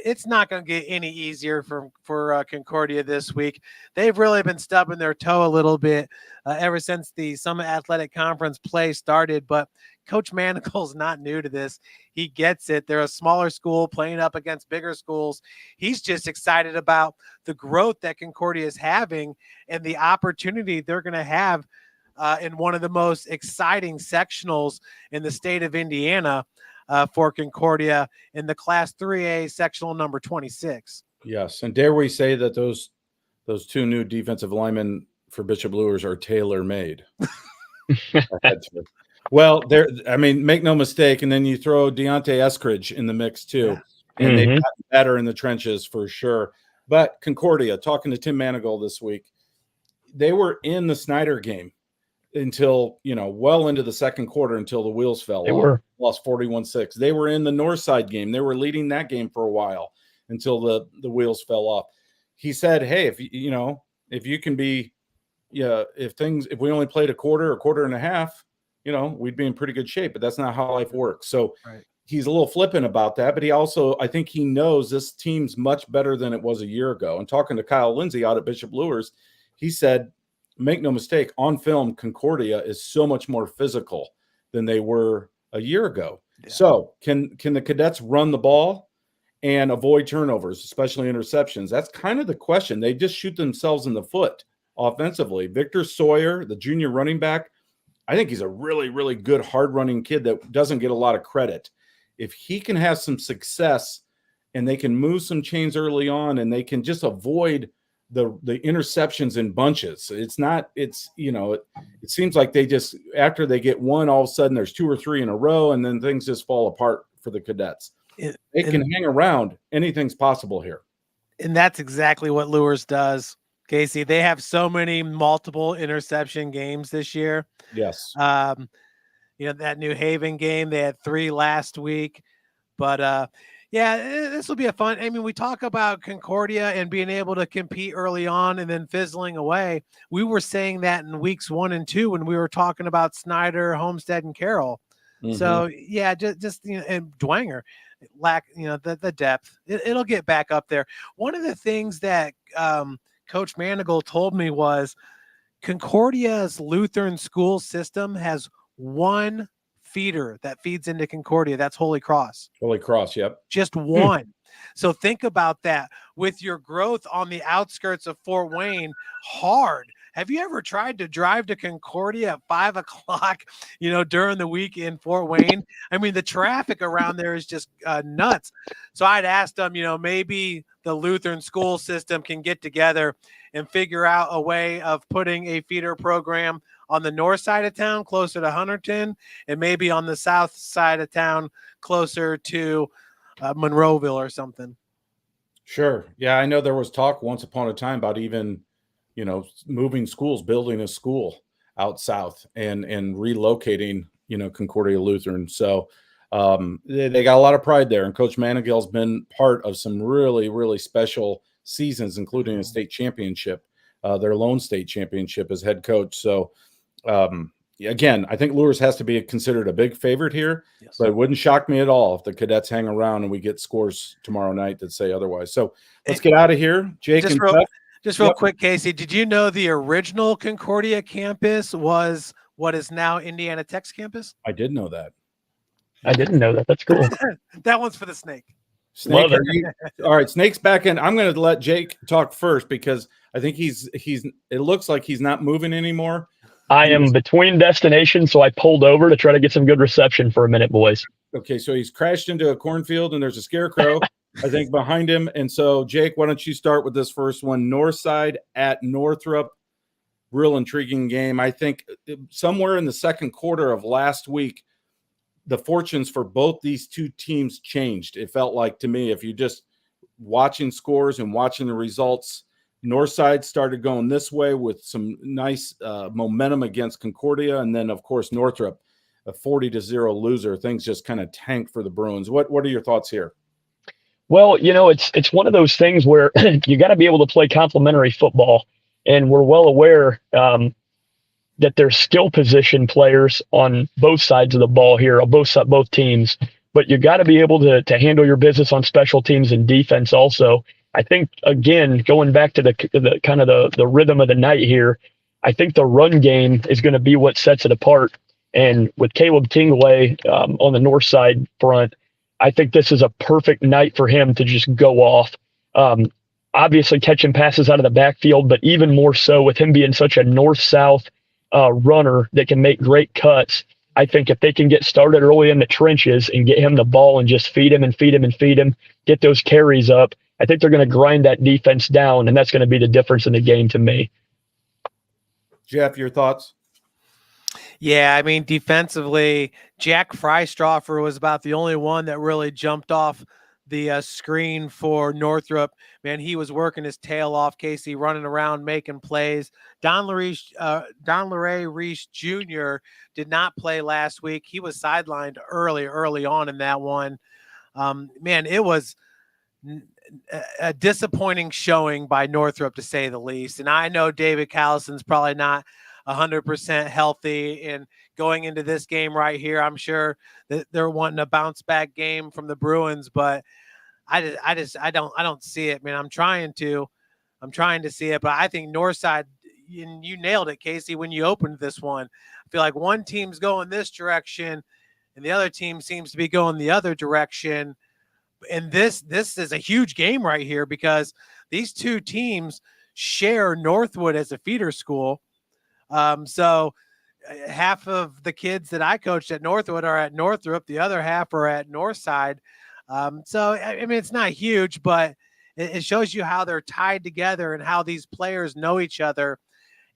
it's not going to get any easier for Concordia this week. They've really been stubbing their toe a little bit ever since the Summit Athletic Conference play started. But Coach Manacle's not new to this. He gets it. They're a smaller school playing up against bigger schools. He's just excited about the growth that Concordia is having and the opportunity they're going to have in one of the most exciting sectionals in the state of Indiana. For Concordia in the Class 3A sectional number 26. Yes, and dare we say that those 2 new defensive linemen for Bishop Luers are tailor-made. Well, I mean, make no mistake, and then you throw Deontay Eskridge in the mix too, and they've gotten better in the trenches for sure. But Concordia, talking to Tim Manigault this week, they were in the Snyder game until, well into the second quarter until the wheels fell off. Lost 41-6. They were in the Northside game. They were leading that game for a while until the wheels fell off. He said, hey, if you can be, if we only played a quarter and a half, we'd be in pretty good shape, but that's not how life works. So he's a little flippant about that, but he also, I think he knows this team's much better than it was a year ago. And talking to Kyle Lindsay out at Bishop Luers, he said, make no mistake, on film, Concordia is so much more physical than they were a year ago. Yeah. So can the cadets run the ball and avoid turnovers, especially interceptions? That's kind of the question. They just shoot themselves in the foot offensively. Victor Sawyer, the junior running back, I think he's a really, really good, hard-running kid that doesn't get a lot of credit. If he can have some success and they can move some chains early on and they can just avoid the interceptions in bunches. It seems like they just, after they get one, all of a sudden there's 2 or 3 in a row, and then things just fall apart for the cadets. They can hang around. Anything's possible here. And that's exactly what Luers does, Casey. They have so many multiple interception games this year. Yes. That New Haven game, they had 3 last week, but yeah, this will be a fun. I mean, we talk about Concordia and being able to compete early on and then fizzling away. We were saying that in weeks 1 and 2 when we were talking about Snyder, Homestead, and Carroll. So yeah, just and Dwenger lack the depth. It'll get back up there. One of the things that Coach Manigault told me was Concordia's Lutheran school system has 1 feeder that feeds into Concordia. That's Holy Cross. Holy Cross, yep. Just 1. So think about that. With your growth on the outskirts of Fort Wayne, hard. Have you ever tried to drive to Concordia at 5 o'clock, during the week in Fort Wayne? I mean, the traffic around there is just nuts. So I'd asked them, maybe the Lutheran school system can get together and figure out a way of putting a feeder program on the north side of town, closer to Hunterton, and maybe on the south side of town, closer to Monroeville or something. Sure. Yeah, I know there was talk once upon a time about even, moving schools, building a school out south and relocating, Concordia Lutheran. So they got a lot of pride there. And Coach Manigault's been part of some really, really special seasons, including a state championship, their lone state championship as head coach. So again, I think Lures has to be considered a big favorite here, Yes. but it wouldn't shock me at all if the Cadets hang around and we get scores tomorrow night that say otherwise. So let's get out of here. Jake and Jeff. Just real quick, Casey, did you know the original Concordia campus was what is now Indiana Tech's campus? I did know that. I didn't know that. That's cool. That one's for the Snake. Snake, all right, Snake's back in. I'm going to let Jake talk first because I think it looks like he's not moving anymore. I am between destinations, so I pulled over to try to get some good reception for a minute, boys. Okay, so he's crashed into a cornfield and there's a scarecrow, I think, behind him. And so, Jake, why don't you start with this first one? Northside at Northrop. Real intriguing game. I think somewhere in the second quarter of last week, the fortunes for both these two teams changed. It felt like to me, if you just watching scores and watching the results, Northside started going this way with some nice momentum against Concordia. And then, of course, Northrop, a 40-0 loser. Things just kind of tanked for the Bruins. What are your thoughts here? Well, it's one of those things where you got to be able to play complementary football. And we're well aware that there's skill position players on both sides of the ball here, on both teams. But you got to be able to handle your business on special teams and defense also. I think, again, going back to the kind of the rhythm of the night here, I think the run game is going to be what sets it apart. And with Caleb Kingley on the north side front, I think this is a perfect night for him to just go off. Obviously catching passes out of the backfield, but even more so with him being such a north-south runner that can make great cuts. I think if they can get started early in the trenches and get him the ball and just feed him, get those carries up, I think they're going to grind that defense down, and that's going to be the difference in the game to me. Jeff, your thoughts? Yeah, I mean, defensively, Jack Freistroffer was about the only one that really jumped off the screen for Northrop. Man, he was working his tail off, Casey, running around, making plays. Don Luray Reese Jr. did not play last week. He was sidelined early on in that one. Man, it was a disappointing showing by Northrop, to say the least. And I know David Callison's probably not 100% healthy, and going into this game right here, I'm sure that they're wanting a bounce back game from the Bruins, but I don't see it, man. I'm trying to see it, but I think Northside, you nailed it, Casey, when you opened this one. I feel like one team's going this direction and the other team seems to be going the other direction. And this is a huge game right here because these two teams share Northwood as a feeder school. So half of the kids that I coached at Northwood are at Northrop. The other half are at Northside. So, I mean, it's not huge, but it shows you how they're tied together and how these players know each other.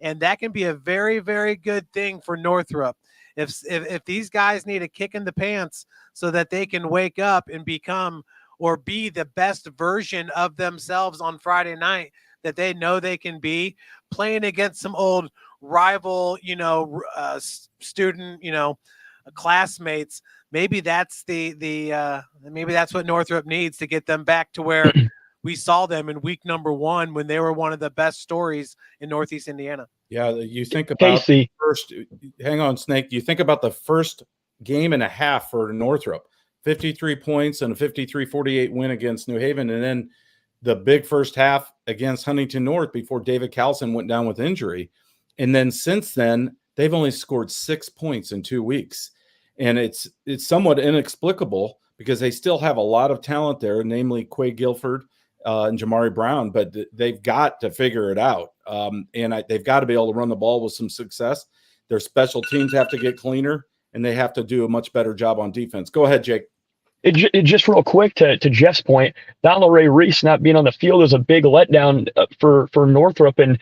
And that can be a very, very good thing for Northrop. If these guys need a kick in the pants so that they can wake up and become or be the best version of themselves on Friday night that they know they can be, playing against some old rival, student, classmates, maybe that's maybe that's what Northrop needs to get them back to where we saw them in week number 1 when they were one of the best stories in Northeast Indiana. Yeah, you think about Casey. Hang on, Snake. You think about the first game and a half for Northrop, 53 points and a 53-48 win against New Haven, and then the big first half against Huntington North before David Callison went down with injury. And then since then, they've only scored 6 points in 2 weeks. And it's somewhat inexplicable because they still have a lot of talent there, namely Quay Guilford and Jamari Brown, but they've got to figure it out. They've got to be able to run the ball with some success. Their special teams have to get cleaner, and they have to do a much better job on defense. Go ahead, Jake. It just real quick to Jeff's point, Ray Reese not being on the field is a big letdown for Northrop. And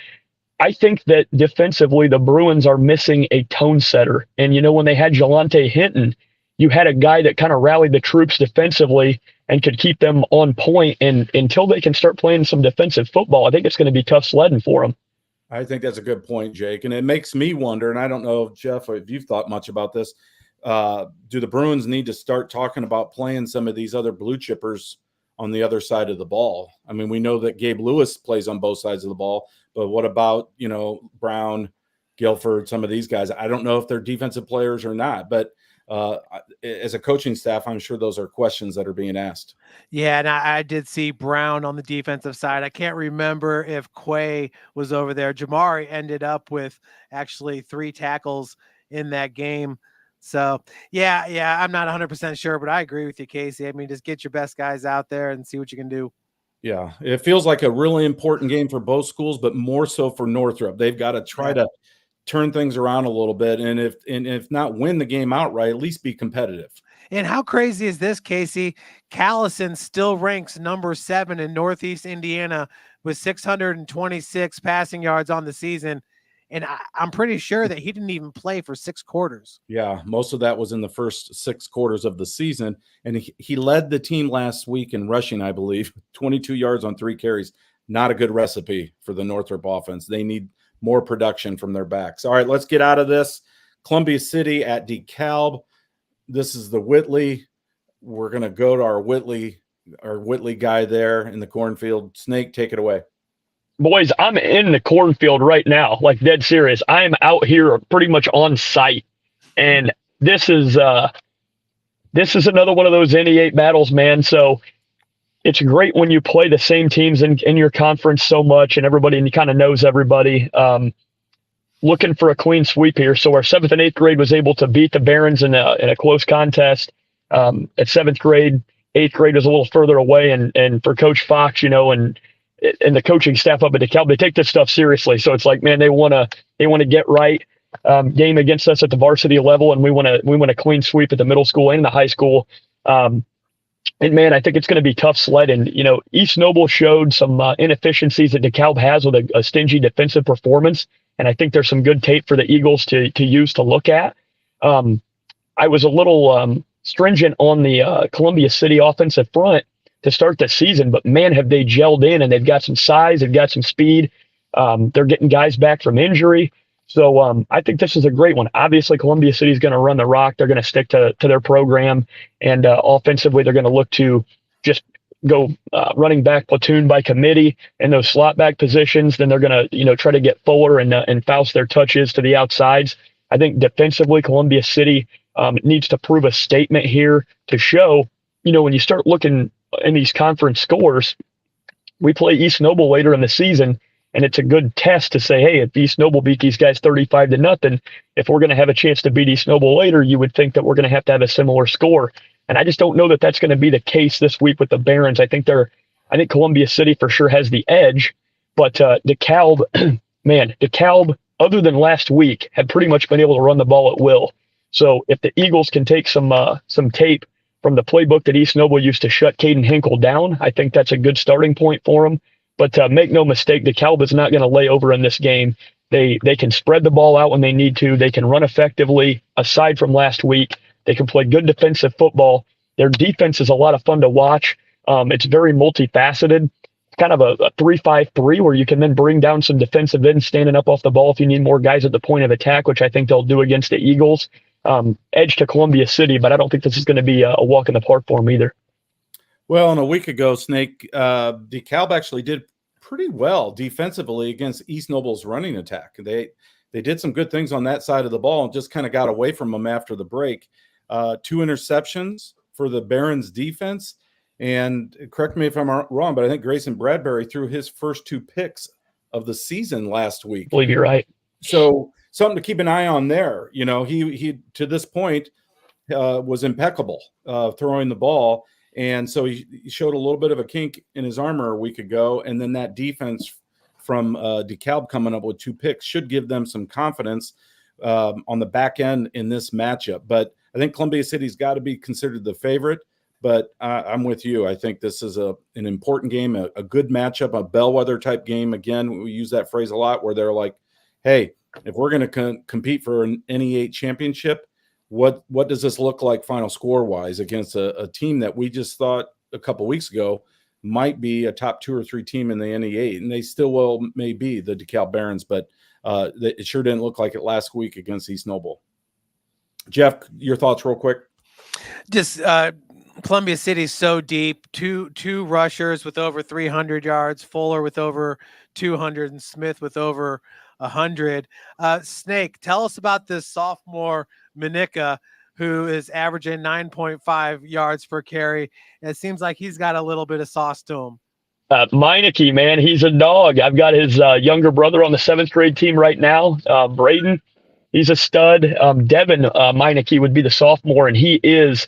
I think that defensively, the Bruins are missing a tone setter. And, when they had Jelante Hinton, you had a guy that kind of rallied the troops defensively and could keep them on point. And until they can start playing some defensive football, I think it's going to be tough sledding for them. I think that's a good point, Jake. And it makes me wonder, and I don't know, Jeff, if you've thought much about this, do the Bruins need to start talking about playing some of these other blue chippers on the other side of the ball? I mean, we know that Gabe Lewis plays on both sides of the ball, but what about, Brown, Guilford, some of these guys. I don't know if they're defensive players or not, but as a coaching staff, I'm sure those are questions that are being asked. Yeah, and I did see Brown on the defensive side. I can't remember if Quay was over there. Jamari ended up with actually 3 tackles in that game. So, yeah, I'm not 100% sure, but I agree with you, Casey. I mean, just get your best guys out there and see what you can do. Yeah, it feels like a really important game for both schools, but more so for Northrop. They've got to try to turn things around a little bit, and if not win the game outright, at least be competitive. And how crazy is this, Casey? Callison still ranks number 7 in Northeast Indiana with 626 passing yards on the season. And I'm pretty sure that he didn't even play for 6 quarters. Yeah, most of that was in the first 6 quarters of the season. And he led the team last week in rushing, I believe, 22 yards on 3 carries. Not a good recipe for the Northrop offense. They need more production from their backs. All right, let's get out of this. Columbia City at DeKalb. This is the Whitley. We're going to go to our Whitley guy there in the cornfield. Snake, take it away. Boys, I'm in the cornfield right now, like dead serious. I am out here pretty much on site. And this is another one of those NE8 battles, man. So it's great when you play the same teams in your conference so much and everybody kind of knows everybody. Looking for a clean sweep here. So our 7th and 8th grade was able to beat the Barons in a close contest. At 7th grade, 8th grade was a little further away. And for Coach Fox, and the coaching staff up at DeKalb, they take this stuff seriously. So it's like, man, they want to get right. Game against us at the varsity level, and we want a clean sweep at the middle school and the high school. And man, I think it's going to be tough sledding. East Noble showed some inefficiencies that DeKalb has with a stingy defensive performance, and I think there's some good tape for the Eagles to use to look at. I was a little stringent on the Columbia City offensive front to start the season, but man, have they gelled in, and they've got some size, they've got some speed. They're getting guys back from injury. So I think this is a great one. Obviously, Columbia City is going to run the rock. They're going to stick to their program, and offensively, they're going to look to just go running back platoon by committee in those slot back positions. Then they're going to try to get Fuller and Faust their touches to the outsides. I think defensively, Columbia City needs to prove a statement here to show. When you start looking in these conference scores, we play East Noble later in the season. And it's a good test to say, hey, if East Noble beat these guys 35-0, if we're going to have a chance to beat East Noble later, you would think that we're going to have a similar score. And I just don't know that that's going to be the case this week with the Barons. I think Columbia City for sure has the edge, but DeKalb, DeKalb, other than last week, had pretty much been able to run the ball at will. So if the Eagles can take some tape from the playbook that East Noble used to shut Caden Hinkle down, I think that's a good starting point for them. But make no mistake, DeKalb is not going to lay over in this game. They can spread the ball out when they need to. They can run effectively. Aside from last week, they can play good defensive football. Their defense is a lot of fun to watch. It's very multifaceted. It's kind of a 3-5-3 where you can then bring down some defensive ends standing up off the ball if you need more guys at the point of attack, which I think they'll do against the Eagles. Edge to Columbia City, but I don't think this is going to be a walk in the park for them either. Well, and a week ago, Snake, DeKalb actually did pretty well defensively against East Noble's running attack. They did some good things on that side of the ball and just kind of got away from them after the break. 2 interceptions for the Barons defense. And correct me if I'm wrong, but I think Grayson Bradbury threw his first 2 picks of the season last week. I believe you're right. So something to keep an eye on there. He to this point was impeccable throwing the ball. And so he showed a little bit of a kink in his armor a week ago. And then that defense from DeKalb coming up with 2 picks should give them some confidence on the back end in this matchup. But I think Columbia City's got to be considered the favorite. But I'm with you. I think this is an important game, a good matchup, a bellwether type game. Again, we use that phrase a lot where they're like, hey, if we're going to compete for an NE8 championship, what does this look like final score wise against a team that we just thought a couple weeks ago might be a top 2 or 3 team in the NE8, and they still may be the DeKalb Barons, but it sure didn't look like it last week against East Noble. Jeff, your thoughts real quick. Just Columbia City's so deep. Two rushers with over 300 yards, Fuller with over 200, and Smith with over 100. Snake, tell us about this sophomore Manika, who is averaging 9.5 yards per carry. It seems like he's got a little bit of sauce to him. Meineke, man, he's a dog. I've got his younger brother on the 7th grade team right now, Braden. He's a stud. Devin Meineke would be the sophomore, and he is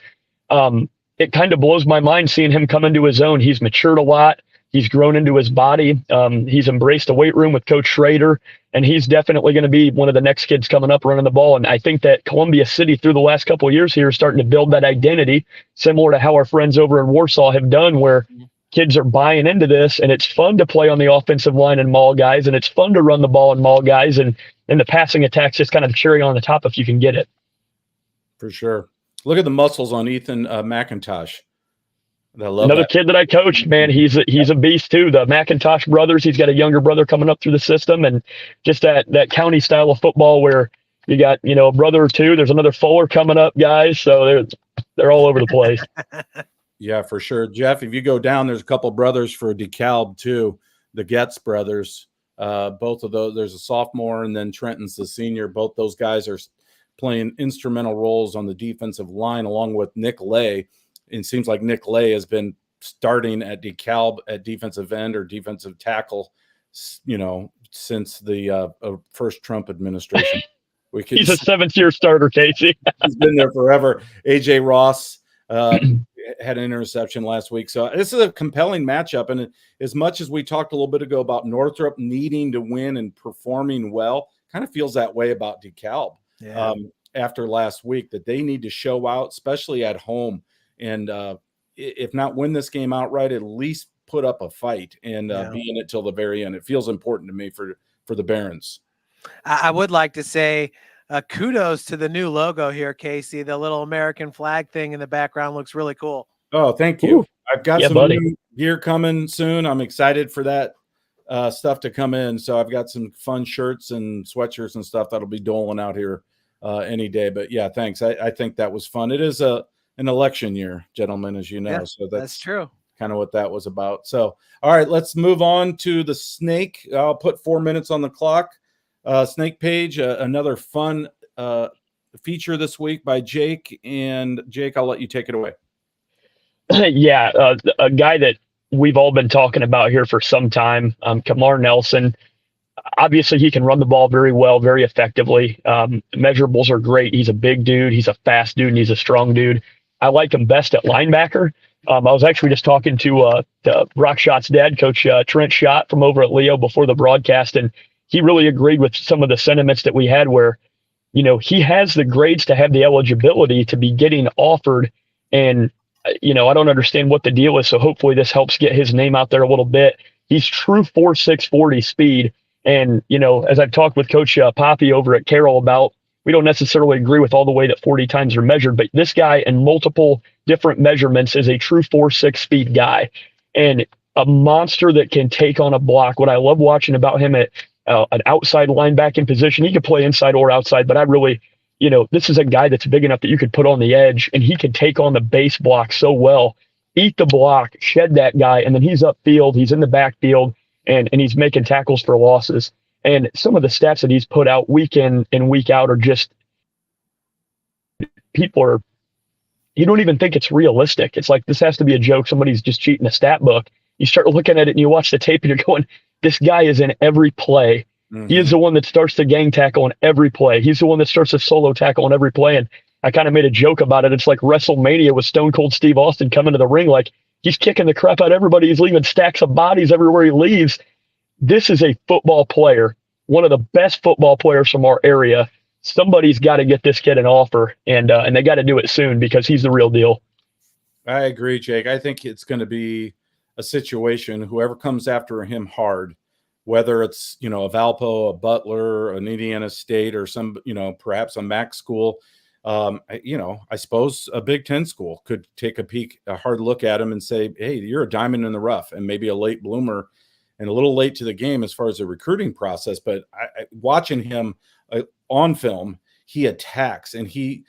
it kind of blows my mind seeing him come into his own. He's matured a lot. He's grown into his body. He's embraced a weight room with Coach Schrader, and he's definitely going to be one of the next kids coming up running the ball. And I think that Columbia City through the last couple of years here is starting to build that identity, similar to how our friends over in Warsaw have done, where kids are buying into this, and it's fun to play on the offensive line and maul guys, and it's fun to run the ball and maul guys, and the passing attack's just kind of cherry on the top if you can get it. For sure. Look at the muscles on Ethan McIntosh. Another kid that I coached, man, he's a beast too. The McIntosh brothers, he's got a younger brother coming up through the system, and just that county style of football where you got, a brother or two. There's another Fuller coming up, guys, so they're all over the place. Yeah, for sure. Jeff, if you go down, there's a couple brothers for DeKalb too, the Getz brothers. Both of those, there's a sophomore and then Trenton's the senior. Both those guys are playing instrumental roles on the defensive line along with Nick Lay. It seems like Nick Lay has been starting at DeKalb at defensive end or defensive tackle, since the first Trump administration. He's a 7th-year starter, Casey. He's been there forever. A.J. Ross had an interception last week. So this is a compelling matchup. And as much as we talked a little bit ago about Northrop needing to win and performing well, kind of feels that way about DeKalb after last week, that they need to show out, especially at home. And if not win this game outright, at least put up a fight and be in it till the very end. It feels important to me for the Barons. I would like to say kudos to the new logo here, Casey. The little American flag thing in the background looks really cool. Oh, thank you. Ooh. I've got some new gear coming soon. I'm excited for that stuff to come in. So I've got some fun shirts and sweatshirts and stuff that'll be doling out here any day. But yeah, thanks. I think that was fun. It is an election year, gentlemen, as you know. Yeah, so that's true. Kind of what that was about. So, all right, let's move on to the Snake. I'll put 4 minutes on the clock. Snake page, another fun feature this week by Jake. And Jake, I'll let you take it away. Yeah, a guy that we've all been talking about here for some time, Kamar Nelson. Obviously, he can run the ball very well, very effectively. Measurables are great. He's a big dude. He's a fast dude, and he's a strong dude. I like him best at linebacker. I was actually just talking to Brock Schott's dad, Coach Trent Schott from over at Leo before the broadcast, and he really agreed with some of the sentiments that we had where, he has the grades to have the eligibility to be getting offered. And, I don't understand what the deal is. So hopefully this helps get his name out there a little bit. He's true 4.6 40 speed. And, as I've talked with Coach Poppy over at Carroll about, we don't necessarily agree with all the way that 40 times are measured, but this guy in multiple different measurements is a true 4.6 speed guy and a monster that can take on a block. What I love watching about him at an outside linebacking position, he could play inside or outside, but I really, this is a guy that's big enough that you could put on the edge and he can take on the base block so well, eat the block, shed that guy, and then he's upfield, he's in the backfield, and he's making tackles for losses. And some of the stats that he's put out week in and week out are just, you don't even think it's realistic. It's like, this has to be a joke. Somebody's just cheating a stat book. You start looking at it and you watch the tape and you're going, this guy is in every play. Mm-hmm. He is the one that starts the gang tackle on every play. He's the one that starts the solo tackle on every play. And I kind of made a joke about it. It's like WrestleMania with Stone Cold Steve Austin coming to the ring. Like, he's kicking the crap out of everybody. He's leaving stacks of bodies everywhere he leaves. This is a football player, one of the best football players from our area. Somebody's got to get this kid an offer, and they got to do it soon because he's the real deal. I agree, Jake. I think it's going to be a situation, whoever comes after him hard, whether it's, a Valpo, a Butler, an Indiana State, or some, perhaps a MAC school, I suppose a Big Ten school could take a hard look at him and say, hey, you're a diamond in the rough and maybe a late bloomer and a little late to the game as far as the recruiting process. But watching him on film, he attacks and he,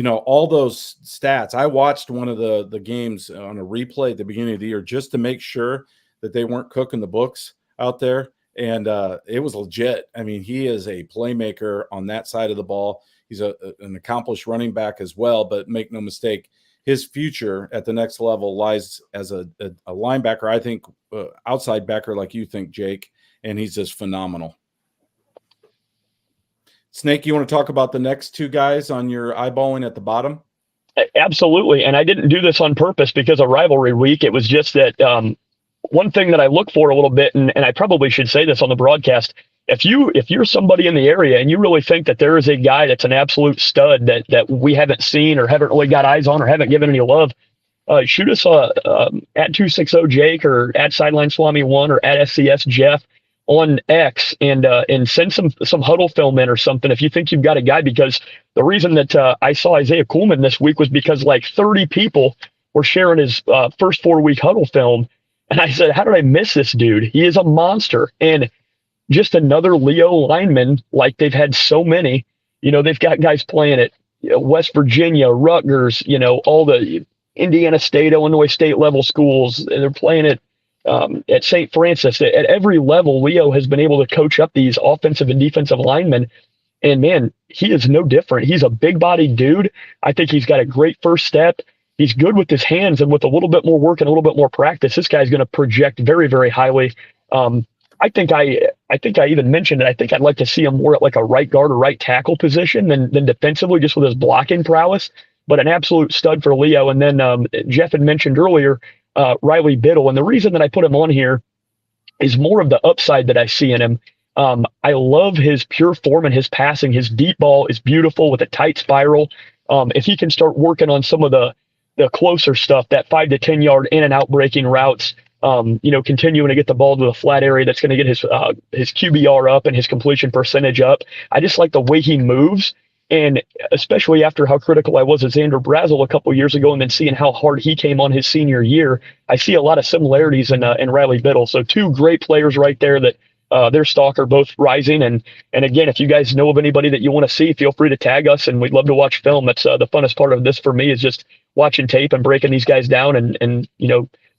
all those stats. I watched one of the games on a replay at the beginning of the year just to make sure that they weren't cooking the books out there. and it was legit. I mean, he is a playmaker on that side of the ball. He's an accomplished running back as well, but make no mistake, his future at the next level lies as a linebacker, I think, outside backer like you think, Jake, and he's just phenomenal. Snake, you want to talk about the next two guys on your eyeballing at the bottom? Absolutely. And I didn't do this on purpose because of rivalry week. It was just that one thing that I look for a little bit, and I probably should say this on the broadcast, if you're somebody in the area and you really think that there is a guy that's an absolute stud that we haven't seen or haven't really got eyes on or haven't given any love, shoot us at 260 Jake or at Sideline Swami 1 or at SCS Jeff on X and send some huddle film in or something if you think you've got a guy, because the reason that I saw Isaiah Kuhlman this week was because like 30 people were sharing his first 4-week huddle film. And I said, how did I miss this dude? He is a monster. And just another Leo lineman, like they've had so many. They've got guys playing at West Virginia, Rutgers, all the Indiana State, Illinois State level schools. They're playing at St. Francis. At every level, Leo has been able to coach up these offensive and defensive linemen. And, man, he is no different. He's a big-bodied dude. I think he's got a great first step. He's good with his hands, and with a little bit more work and a little bit more practice, this guy's going to project very, very highly. I think I even mentioned it. I think I'd like to see him more at like a right guard or right tackle position than defensively, just with his blocking prowess. But an absolute stud for Leo. And then Jeff had mentioned earlier Riley Biddle, and the reason that I put him on here is more of the upside that I see in him. I love his pure form and his passing. His deep ball is beautiful with a tight spiral. If he can start working on some of the closer stuff, that 5 to 10 yard in and out breaking routes, continuing to get the ball to the flat area, that's going to get his QBR up and his completion percentage up. I just like the way he moves. And especially after how critical I was of Xander Brazel a couple years ago, and then seeing how hard he came on his senior year, I see a lot of similarities in Riley Biddle. So two great players right there that their stock are both rising. And again, if you guys know of anybody that you want to see, feel free to tag us, and we'd love to watch film. That's the funnest part of this for me, is just watching tape and breaking these guys down and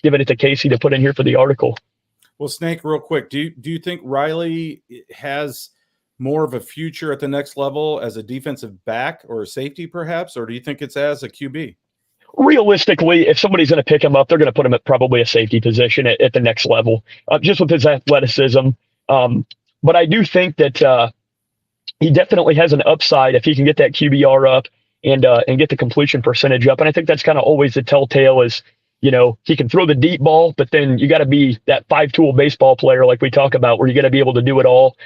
giving it to Casey to put in here for the article. Well, Snake, real quick, do you think Riley has more of a future at the next level as a defensive back or a safety perhaps, or do you think it's as a QB? Realistically, if somebody's going to pick him up, they're going to put him at probably a safety position at the next level, just with his athleticism. But I do think that he definitely has an upside if he can get that QBR up and get the completion percentage up. And I think that's kind of always the telltale is, he can throw the deep ball, but then you got to be that 5-tool baseball player like we talk about, where you got to be able to do it all,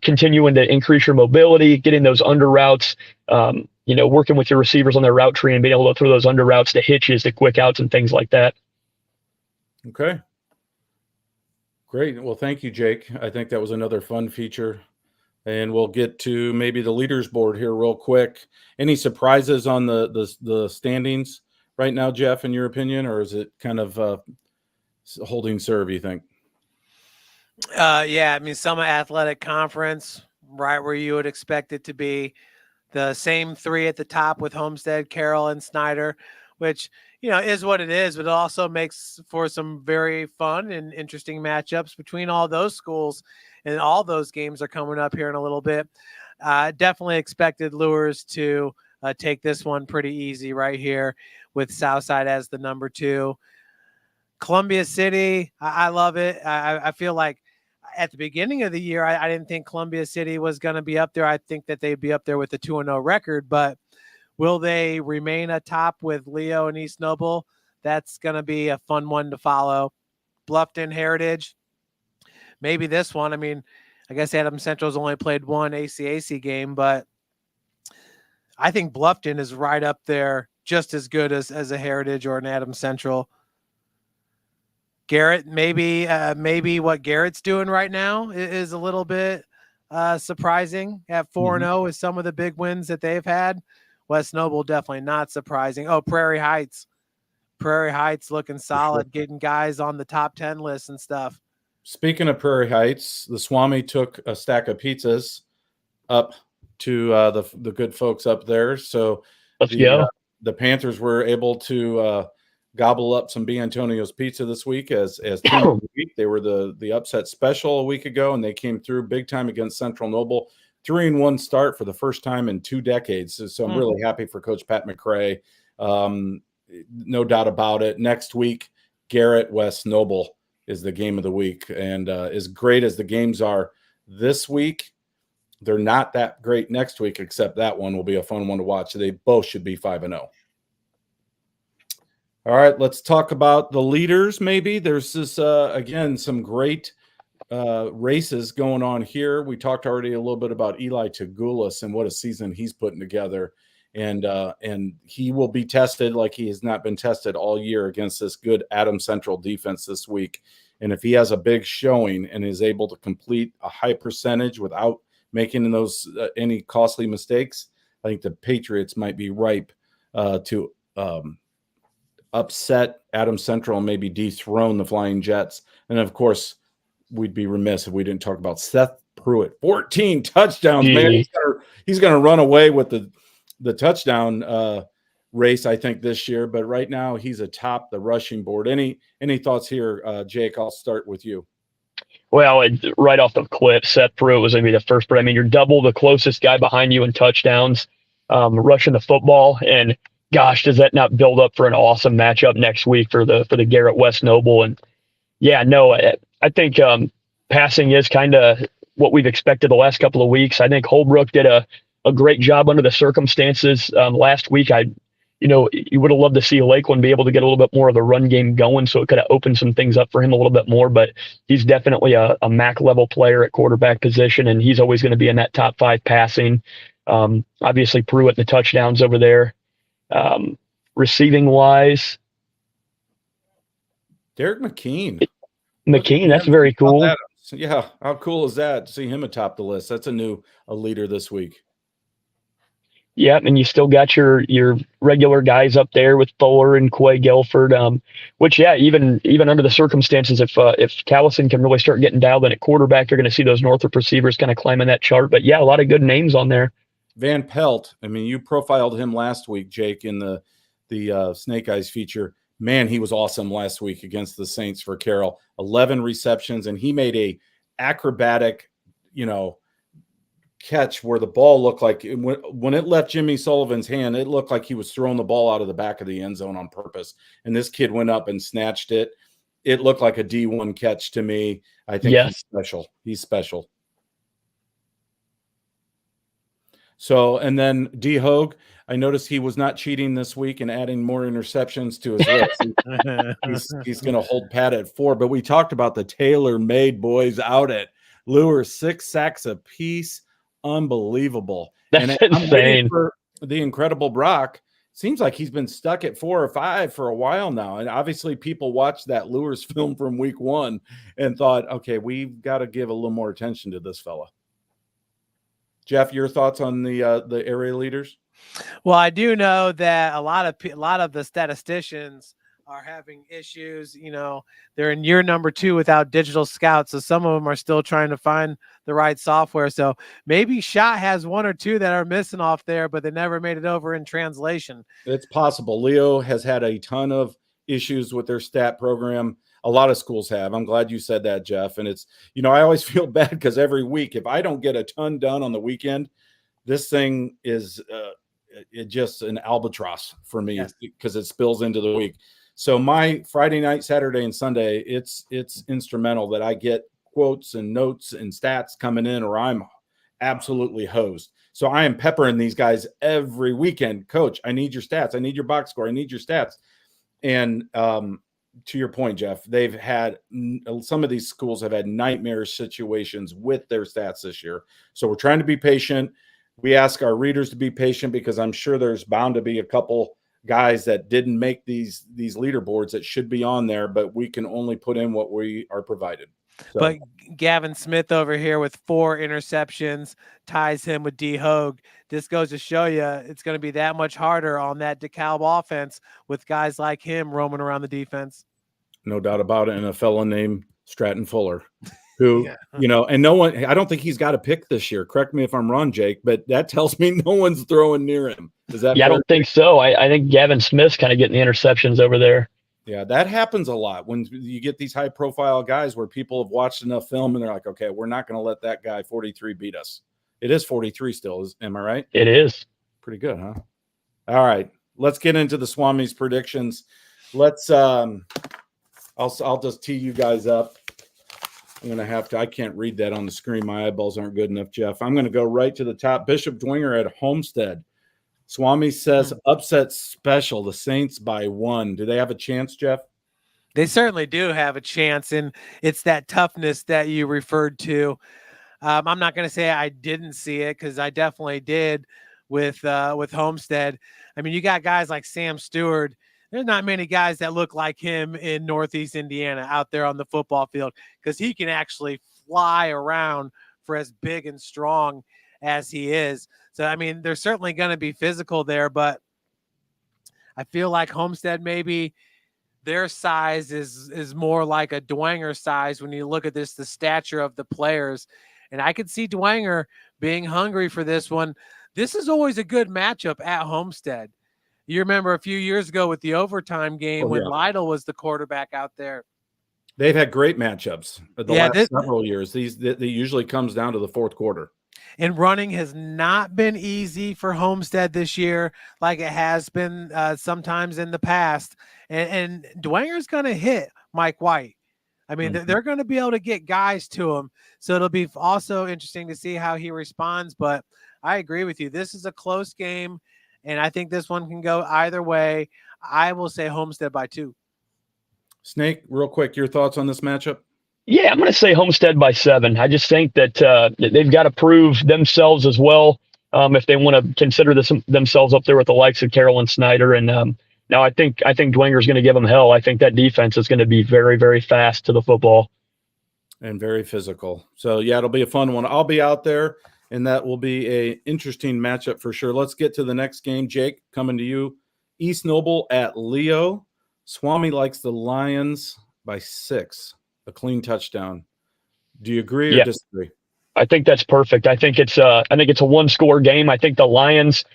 continuing to increase your mobility, getting those under routes, working with your receivers on their route tree and being able to throw those under routes to hitches, to quick outs and things like that. Okay. Great. Well, thank you, Jake. I think that was another fun feature. And we'll get to maybe the leaders board here real quick. Any surprises on the standings right now, Jeff, in your opinion, or is it kind of holding serve, you think? Yeah, I mean, Summit Athletic Conference, right where you would expect it to be. The same three at the top with Homestead, Carroll, and Snyder, which, is what it is, but it also makes for some very fun and interesting matchups between all those schools, and all those games are coming up here in a little bit. Definitely expected Lures to take this one pretty easy right here with Southside as the number 2. Columbia City, I love it. I feel like at the beginning of the year, I didn't think Columbia City was going to be up there. I think that they'd be up there with a 2-0 record, but will they remain atop with Leo and East Noble? That's going to be a fun one to follow. Bluffton Heritage, maybe this one. I mean, I guess Adams Central's only played one ACAC game, but I think Bluffton is right up there, just as good as a Heritage or an Adams Central. Garrett, maybe what Garrett's doing right now is a little bit surprising at 4-0 is some of the big wins that they've had. West Noble, definitely not surprising. Oh, Prairie Heights looking solid, getting guys on the top 10 lists and stuff. Speaking of Prairie Heights, the Swami took a stack of pizzas up to the good folks up there. So let's go. The Panthers were able to gobble up some B. Antonio's pizza this week as team of the week. They were the upset special a week ago, and they came through big time against Central Noble. 3-1 start for the first time in 2 decades. So I'm really happy for Coach Pat McCray. No doubt about it. Next week, Garrett West Noble is the game of the week. And as great as the games are this week, they're not that great next week, except that one will be a fun one to watch. They both should be 5-0. All right, let's talk about the leaders maybe. There's this, again, some great races going on here. We talked already a little bit about Eli Tagulis and what a season he's putting together. And he will be tested like he has not been tested all year against this good Adams Central defense this week. And if he has a big showing and is able to complete a high percentage without making those any costly mistakes, I think the Patriots might be ripe to upset Adams Central and maybe dethrone the Flying Jets. And of course, we'd be remiss if we didn't talk about Seth Pruitt. 14 touchdowns, man. He's going to run away with the touchdown race, I think, this year. But right now, he's atop the rushing board. Any thoughts here, Jake? I'll start with you. Well, right off the clip, Seth Pruitt was going to be the first. But, I mean, you're double the closest guy behind you in touchdowns, rushing the football. And, gosh, does that not build up for an awesome matchup next week for the Garrett West Noble? And, yeah, no, I think passing is kind of what we've expected the last couple of weeks. I think Holbrook did a great job under the circumstances last week. You would have loved to see Lakeland be able to get a little bit more of the run game going, so it could have opened some things up for him a little bit more. But he's definitely a MAC level player at quarterback position, and he's always going to be in that top 5 passing. Obviously, Pruitt and the touchdowns over there. Receiving wise, Derek McKean. That's very cool. Yeah, how cool is that to see him atop the list? That's a leader this week. Yeah, and you still got your regular guys up there with Fuller and Quay Guilford, which, yeah, even under the circumstances, if Callison can really start getting dialed in at quarterback, you're going to see those Northrop receivers kind of climbing that chart. But, yeah, a lot of good names on there. Van Pelt, I mean, you profiled him last week, Jake, in the Snake Eyes feature. Man, he was awesome last week against the Saints for Carroll. 11 receptions, and he made a acrobatic, catch where the ball looked like when it left Jimmy Sullivan's hand, it looked like he was throwing the ball out of the back of the end zone on purpose. And this kid went up and snatched it. It looked like a D1 catch to me. I think He's special. He's special. So, and then D. Hogue, I noticed he was not cheating this week and adding more interceptions to his list. He's going to hold pat at 4. But we talked about the tailor-made boys out at Lures, 6 sacks apiece. Unbelievable. That's insane. For the incredible Brock. Seems like he's been stuck at 4 or 5 for a while now. And obviously people watched that Lures film from week 1 and thought, okay, we've got to give a little more attention to this fella. Jeff, your thoughts on the area leaders? Well, I do know that a lot of the statisticians are having issues. They're in year number 2 without digital scouts, so some of them are still trying to find the right software. So maybe Shot has 1 or 2 that are missing off there, but they never made it over in translation. It's possible. Leo has had a ton of issues with their stat program. A lot of schools have. I'm glad you said that, Jeff. And it's, I always feel bad because every week, if I don't get a ton done on the weekend, this thing is it just an albatross for me because it spills into the week. So my Friday night, Saturday, and Sunday, it's instrumental that I get quotes and notes and stats coming in, or I'm absolutely hosed. So I am peppering these guys every weekend. Coach, I need your stats. I need your box score. I need your stats. And to your point, Jeff, they've had some of these schools have had nightmare situations with their stats this year. So we're trying to be patient. We ask our readers to be patient because I'm sure there's bound to be a couple guys that didn't make these leaderboards that should be on there, but we can only put in what we are provided. So. But Gavin Smith over here with 4 interceptions ties him with D. Hogue. This goes to show you it's going to be that much harder on that DeKalb offense with guys like him roaming around the defense. No doubt about it. And a fella named Stratton Fuller, who, and no one, I don't think he's got a pick this year. Correct me if I'm wrong, Jake, but that tells me no one's throwing near him. Is that I don't think so. I think Gavin Smith's kind of getting the interceptions over there. Yeah, that happens a lot when you get these high-profile guys where people have watched enough film and they're like, okay, we're not going to let that guy 43 beat us. It is 43 still, am I right? It is. Pretty good, huh? All right, let's get into the Swami's predictions. Let's I'll just tee you guys up. I'm going to have to – I can't read that on the screen. My eyeballs aren't good enough, Jeff. I'm going to go right to the top. Bishop Dwenger at Homestead. Swami says upset special, the Saints by 1. Do they have a chance, Jeff? They certainly do have a chance, and it's that toughness that you referred to. I'm not going to say I didn't see it because I definitely did with Homestead. I mean, you got guys like Sam Stewart. There's not many guys that look like him in Northeast Indiana out there on the football field because he can actually fly around for as big and strong as he is. So, I mean, they're certainly going to be physical there, but I feel like Homestead maybe their size is more like a Dwenger size when you look at this, the stature of the players. And I could see Dwenger being hungry for this one. This is always a good matchup at Homestead. You remember a few years ago with the overtime game when Lytle was the quarterback out there. They've had great matchups the last several years. They usually comes down to the fourth quarter. And running has not been easy for Homestead this year like it has been sometimes in the past. And Dwenger's going to hit Mike White. I mean, they're going to be able to get guys to him. So it'll be also interesting to see how he responds. But I agree with you. This is a close game, and I think this one can go either way. I will say Homestead by 2. Snake, real quick, your thoughts on this matchup? Yeah, I'm going to say Homestead by 7. I just think that they've got to prove themselves as well if they want to consider themselves up there with the likes of Carroll and Snyder. And now I think Dwenger's going to give them hell. I think that defense is going to be very, very fast to the football. And very physical. So, yeah, it'll be a fun one. I'll be out there, and that will be an interesting matchup for sure. Let's get to the next game. Jake, coming to you. East Noble at Leo. Swami likes the Lions by 6. A clean touchdown. Do you agree or disagree? I think that's perfect. I think it's a one-score game. I think the Lions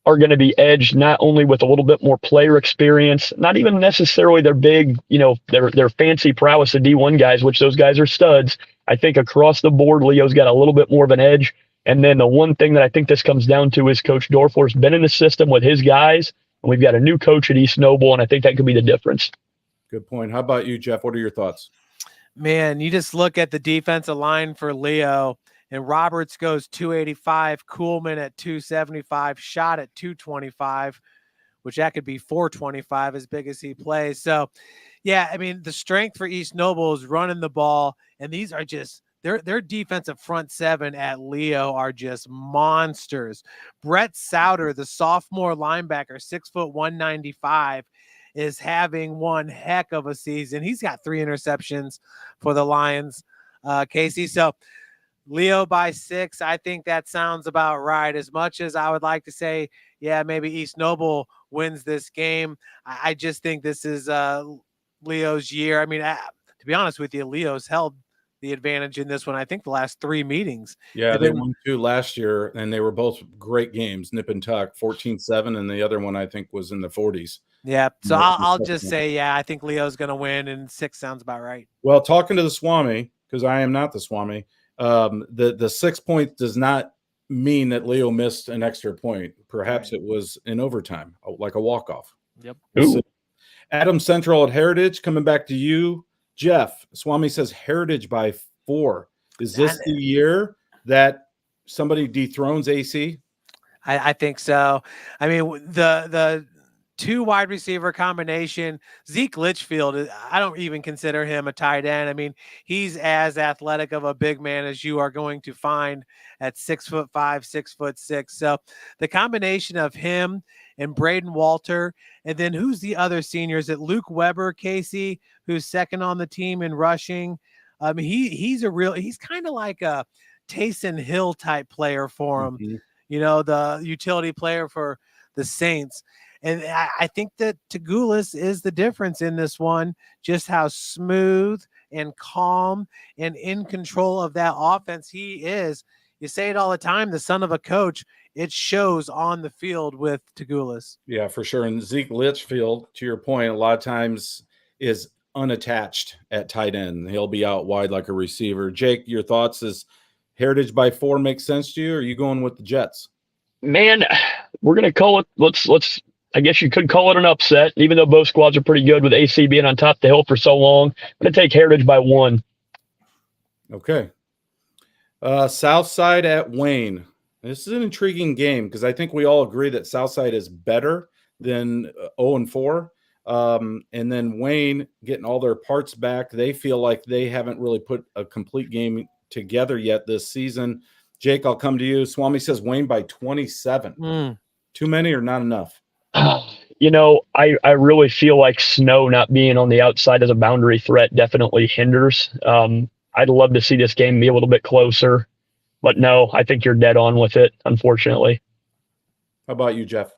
are going to be edged not only with a little bit more player experience, not even necessarily their big, their fancy prowess of D1 guys, which those guys are studs. I think across the board, Leo's got a little bit more of an edge. And then the one thing that I think this comes down to is Coach Dorfler's been in the system with his guys, and we've got a new coach at East Noble, and I think that could be the difference. Good point. How about you, Jeff? What are your thoughts? Man, you just look at the defensive line for Leo, and Roberts goes 285, Kuhlman at 275, Schott at 225, which that could be 425 as big as he plays. So, yeah, I mean, the strength for East Noble is running the ball, and these are just their defensive front 7 at Leo are just monsters. Brett Souter, the sophomore linebacker, 6', 195, is having one heck of a season. He's got 3 interceptions for the Lions, Casey. So Leo by 6, I think that sounds about right. As much as I would like to say, yeah, maybe East Noble wins this game, I just think this is Leo's year. I mean, to be honest with you, Leo's held the advantage in this one, I think, the last 3 meetings. Yeah, they won 2 last year, and they were both great games, nip and tuck, 14-7, and the other one I think was in the 40s. Yeah, so I'll just say, yeah, I think Leo's going to win, and 6 sounds about right. Well, talking to the Swami, because I am not the Swami, the 6 points does not mean that Leo missed an extra point. Perhaps it was in overtime, like a walk-off. Yep. So, Adam Central at Heritage, coming back to you. Jeff, Swami says Heritage by 4. Is this the year that somebody dethrones AC? I think so. I mean, the 2 wide receiver combination, Zeke Litchfield, I don't even consider him a tight end. I mean, he's as athletic of a big man as you are going to find at 6'5", 6'6". So the combination of him and Braden Walter, and then who's the other seniors? At Luke Weber, Casey, who's second on the team in rushing. He's kind of like a Taysom Hill type player for him. The utility player for the Saints. And I think that Tagulis is the difference in this one, just how smooth and calm and in control of that offense he is. You say it all the time, the son of a coach, it shows on the field with Tagulis. Yeah, for sure. And Zeke Litchfield, to your point, a lot of times is unattached at tight end. He'll be out wide like a receiver. Jake, your thoughts? Is Heritage by 4 make sense to you, or are you going with the Jets? Man, we're gonna call it. Let's. I guess you could call it an upset, even though both squads are pretty good with AC being on top of the hill for so long. I'm gonna take Heritage by 1. Okay. Southside at Wayne. This is an intriguing game because I think we all agree that Southside is better than 0-4. And then Wayne getting all their parts back. They feel like they haven't really put a complete game together yet this season. Jake, I'll come to you. Swami says Wayne by 27. Too many or not enough? I really feel like Snow not being on the outside as a boundary threat definitely hinders. I'd love to see this game be a little bit closer, but no, I think you're dead on with it, unfortunately. How about you, Jeff?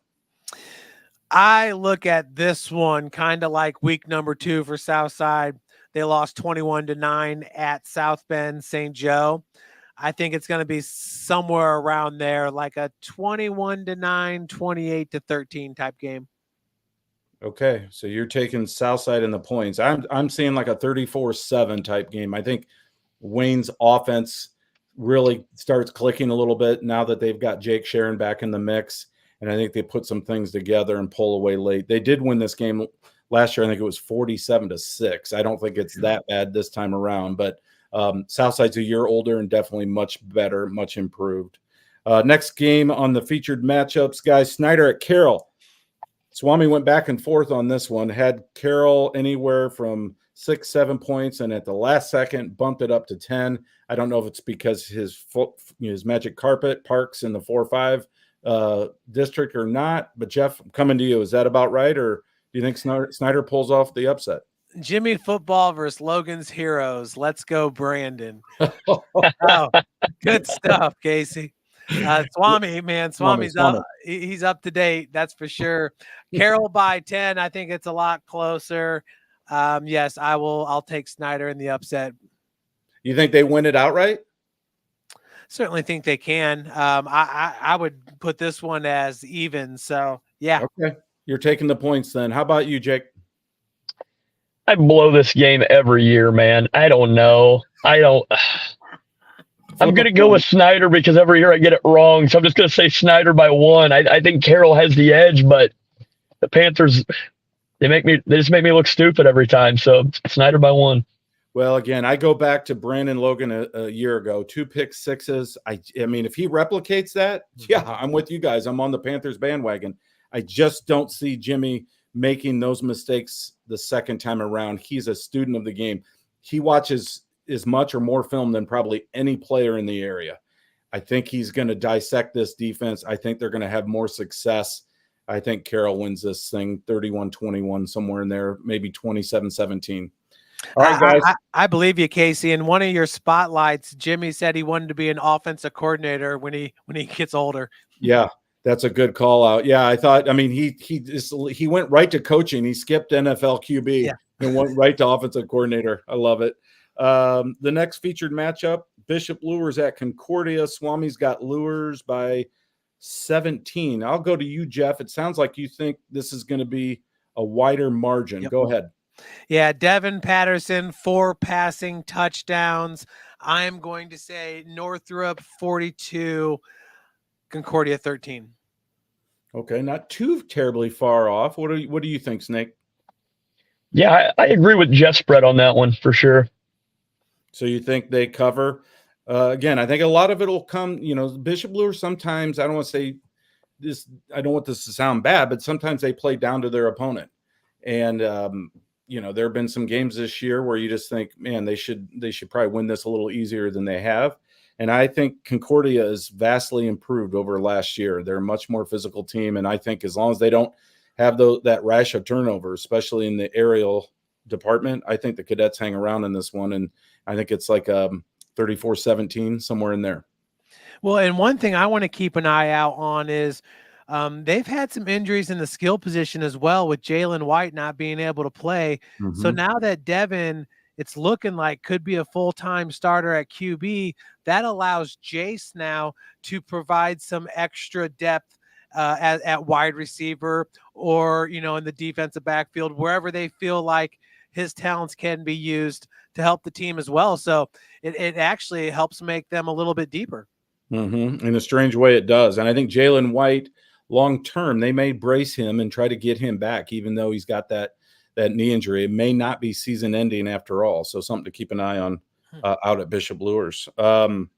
I look at this one kind of like week number 2 for Southside. They lost 21-9 at South Bend St. Joe. I think it's going to be somewhere around there, like a 21-9, 28-13 type game. Okay, so you're taking Southside in the points. I'm seeing like a 34-7 type game. I think Wayne's offense really starts clicking a little bit now that they've got Jake Sharon back in the mix, and I think they put some things together and pull away late. They did win this game last year. I think it was 47-6. I don't think it's that bad this time around, but Southside's a year older and definitely much better, much improved. Next game on the featured matchups, guys, Snyder at Carroll. Swami went back and forth on this one, had Carroll anywhere from 6-7 points, and at the last second bumped it up to 10. I don't know if it's because his magic carpet parks in the 4-5 district or not, but Jeff, I'm coming to you. Is that about right, or do you think Snyder pulls off the upset? Jimmy football versus Logan's Heroes. Let's go, Brandon. Oh, good stuff, Casey. Swami, man, Swami's up. He's up to date. That's for sure. Carroll by 10. I think it's a lot closer. Yes, I'll take Snyder in the upset. You think they win it outright? Certainly think they can. I would put this one as even. So yeah. Okay. You're taking the points then. How about you, Jake? I blow this game every year, man. I don't know. I'm going to go with Snyder because every year I get it wrong. So I'm just going to say Snyder by 1. I think Carroll has the edge, but the Panthers, they just make me look stupid every time. So Snyder by 1. Well, again, I go back to Brandon Logan a year ago, 2 pick sixes. I mean, if he replicates that, yeah, I'm with you guys. I'm on the Panthers bandwagon. I just don't see Jimmy making those mistakes the second time around. He's a student of the game. He watches as much or more film than probably any player in the area. I think he's going to dissect this defense. I think they're going to have more success. I think Carroll wins this thing 31-21, somewhere in there, maybe 27-17. All right, guys. I believe you, Casey. In one of your spotlights, Jimmy said he wanted to be an offensive coordinator when he gets older. Yeah, that's a good call out. Yeah, I thought. I mean, he went right to coaching. He skipped NFL QB and went right to offensive coordinator. I love it. The next featured matchup: Bishop Lures at Concordia. Swami's got Lures by 17. I'll go to you, Jeff. It sounds like you think this is going to be a wider margin. Yep. Go ahead. Yeah, Devin Patterson, 4 passing touchdowns. I'm going to say Northrop 42, Concordia 13. Okay, not too terribly far off. What do you think, Snake? Yeah, I agree with Jeff's spread on that one for sure. So you think they cover? Again, I think a lot of it will come, Bishop Lures sometimes, I don't want to say this, I don't want this to sound bad, but sometimes they play down to their opponent. And, there have been some games this year where you just think, man, they should probably win this a little easier than they have. And I think Concordia is vastly improved over last year. They're a much more physical team. And I think as long as they don't have that rash of turnover, especially in the aerial department, I think the Cadets hang around in this one. And I think it's like 34-17, somewhere in there. Well, and one thing I want to keep an eye out on is they've had some injuries in the skill position as well, with Jalen White not being able to play. Mm-hmm. So now that Devin, it's looking like could be a full-time starter at QB, that allows Jace now to provide some extra depth at wide receiver or, in the defensive backfield, wherever they feel like his talents can be used to help the team as well. So it actually helps make them a little bit deeper. In a strange way, it does. And I think Jalen White, long term, they may brace him and try to get him back, even though he's got that knee injury. It may not be season ending after all. So something to keep an eye on out at Bishop Luers.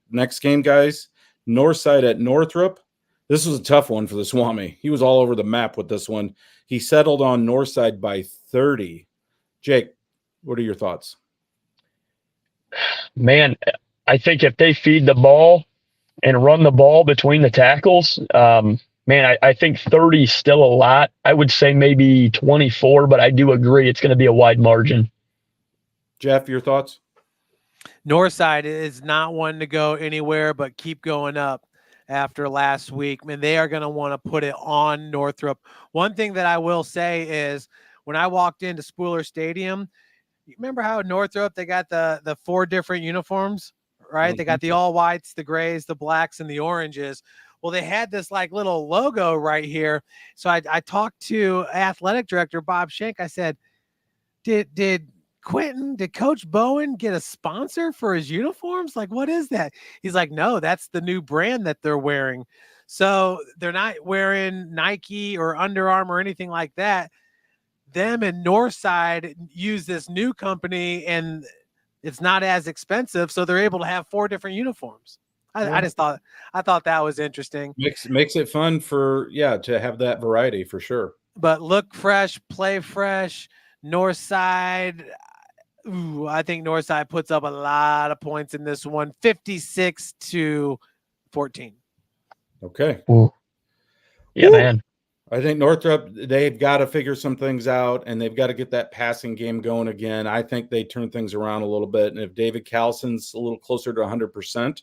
Next game, guys, Northside at Northrop. This was a tough one for the Swami. He was all over the map with this one. He settled on Northside by 30. Jake, what are your thoughts? Man, I think if they feed the ball and run the ball between the tackles, I think 30 is still a lot. I would say maybe 24, but I do agree it's going to be a wide margin. Jeff, your thoughts? Northside is not one to go anywhere but keep going up after last week. Man, they are going to want to put it on Northrop. One thing that I will say is when I walked into Spooler Stadium, you remember how Northrop, they got the 4 different uniforms, right? They got the all whites, the grays, the blacks, and the oranges. Well, they had this like little logo right here. So I talked to athletic director Bob Schenk. I said, did Coach Bowen get a sponsor for his uniforms? Like, what is that? He's like, no, that's the new brand that they're wearing. So they're not wearing Nike or Under Armour or anything like that. Them and Northside use this new company and it's not as expensive. So they're able to have 4 different uniforms. I thought that was interesting. Makes it fun to have that variety for sure. But look fresh, play fresh. Northside, I think Northside puts up a lot of points in this one, 56-14. Okay. Ooh. Yeah, man. I think Northrop, they've got to figure some things out, and they've got to get that passing game going again. I think they turn things around a little bit, and if David Callson's a little closer to 100%,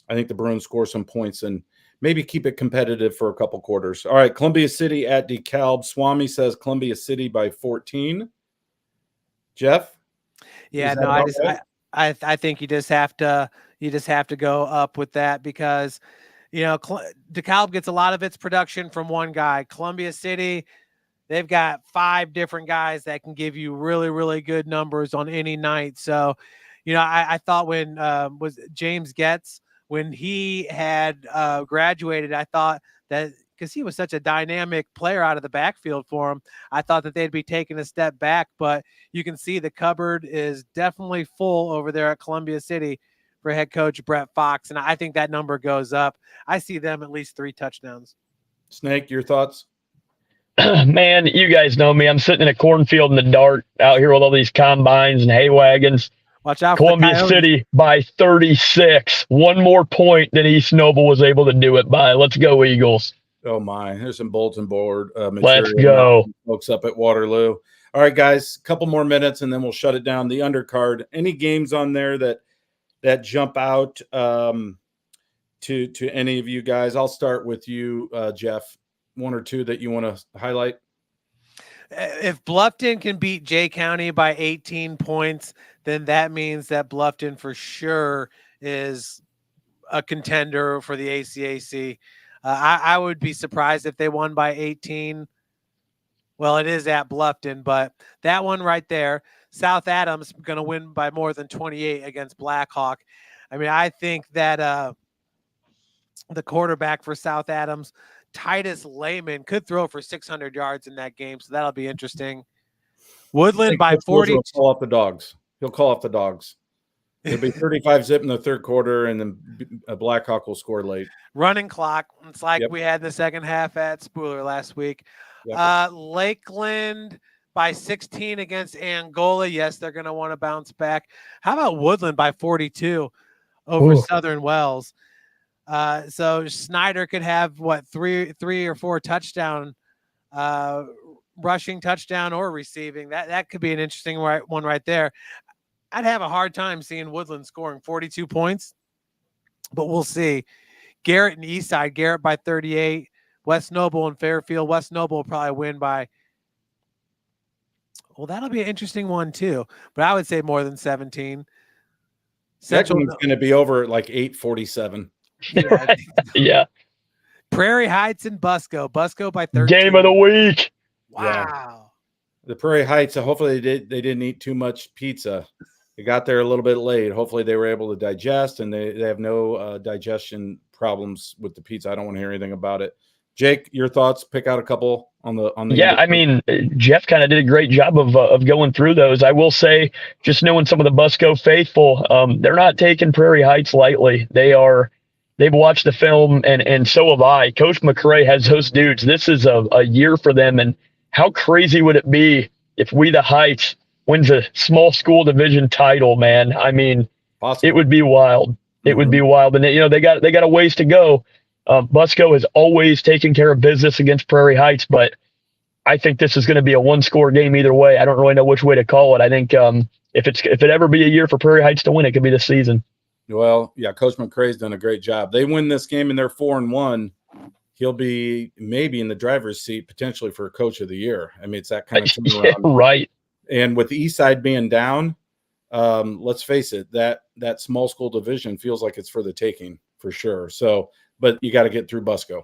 I think the Bruins score some points and maybe keep it competitive for a couple quarters. All right, Columbia City at DeKalb. Swami says Columbia City by 14. Jeff? Yeah, no, I think you just have to go up with that because DeKalb gets a lot of its production from one guy. Columbia City, they've got 5 different guys that can give you really, really good numbers on any night. So, I thought when was James Getz, when he had graduated, I thought that because he was such a dynamic player out of the backfield for him, I thought that they'd be taking a step back. But you can see the cupboard is definitely full over there at Columbia City for head coach Brett Fox, and I think that number goes up. I see them at least 3 touchdowns. Snake, your thoughts? Man, you guys know me. I'm sitting in a cornfield in the dark out here with all these combines and hay wagons. Watch out for Columbia City by 36. 1 more point than East Noble was able to do it by. Let's go, Eagles. Oh, my. There's some bulletin board material. Let's go. Folks up at Waterloo. All right, guys, a couple more minutes, and then we'll shut it down. The undercard. Any games on there that jump out to any of you guys? I'll start with you, Jeff. 1 or 2 that you want to highlight? If Bluffton can beat Jay County by 18 points, then that means that Bluffton for sure is a contender for the ACAC. I would be surprised if they won by 18. Well, it is at Bluffton, but that one right there, South Adams going to win by more than 28 against Blackhawk. I mean, I think that the quarterback for South Adams, Titus Lehman, could throw for 600 yards in that game, so that'll be interesting. Woodland by 40. He'll call off the dogs. He'll call off the dogs. It'll be 35-zip in the third quarter, and then Blackhawk will score late. Running clock. It's like we had in the second half at Spooler last week. Yep. Lakeland by 16 against Angola. Yes, they're going to want to bounce back. How about Woodland by 42 over Southern Wells? So Snyder could have three or four touchdown, rushing touchdown or receiving. That could be an interesting one right there. I'd have a hard time seeing Woodland scoring 42 points, but we'll see. Garrett and Eastside, Garrett by 38. West Noble and Fairfield. West Noble will probably win by, well, that'll be an interesting one too, but I would say more than 17. Central is going to be over at like 8:47. Yeah. Yeah. Prairie Heights and Busco. Busco by 13. Game of the week. Wow. The Prairie Heights, hopefully they didn't eat too much pizza. They got there a little bit late. Hopefully they were able to digest, and they have no digestion problems with the pizza. I don't want to hear anything about it. Jake, your thoughts? Pick out a couple on the. Yeah, I mean, Jeff kind of did a great job of going through those. I will say, just knowing some of the Busco faithful, they're not taking Prairie Heights lightly. They've watched the film, and so have I. Coach McCray has those dudes. This is a year for them, and how crazy would it be if We the Heights wins a small school division title, man? I mean, Possible. It would be wild. It would be wild, and they got a ways to go. Busco has always taken care of business against Prairie Heights, but I think this is going to be a one-score game either way. I don't really know which way to call it. I think if it ever be a year for Prairie Heights to win, it could be this season. Well, yeah, Coach McCray's done a great job. They win this game and they're 4-1. He'll be maybe in the driver's seat potentially for Coach of the Year. I mean, it's that kind of turnaround. Right. And with the East Side being down, let's face it, that small school division feels like it's for the taking for sure. So, but you got to get through Busco.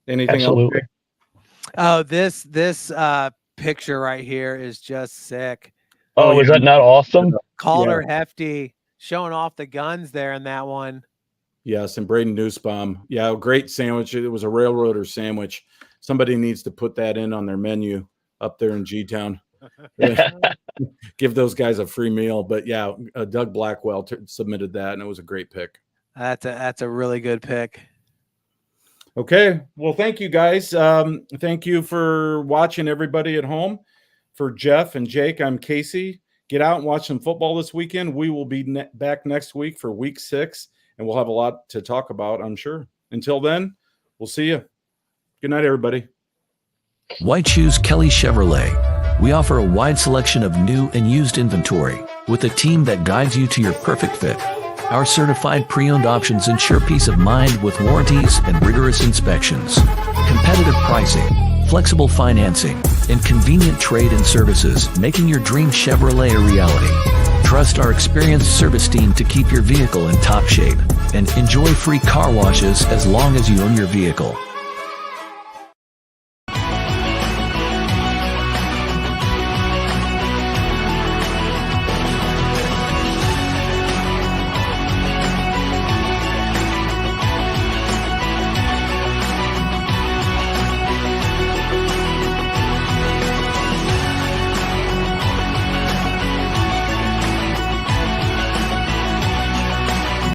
Anything Absolutely. else? Oh, this picture right here is just sick. Oh, is that not awesome? Calder Hefty showing off the guns there in that one. Yes, and Braden Nussbaum. Yeah, great sandwich. It was a railroader sandwich. Somebody needs to put that in on their menu up there in G-Town. Give those guys a free meal. But yeah, Doug Blackwell submitted that, and it was a great pick. That's a really good pick. Okay, well, thank you guys. Thank you for watching, everybody at home. For Jeff and Jake, I'm Casey. Get out and watch some football this weekend. We will be back next week for week 6, and we'll have a lot to talk about, I'm sure. Until then, we'll see you. Good night, everybody. White Shoes Kelly Chevrolet. We offer a wide selection of new and used inventory with a team that guides you to your perfect fit. Our certified pre-owned options ensure peace of mind with warranties and rigorous inspections. Competitive pricing, flexible financing, and convenient trade and services, making your dream Chevrolet a reality. Trust our experienced service team to keep your vehicle in top shape and enjoy free car washes as long as you own your vehicle.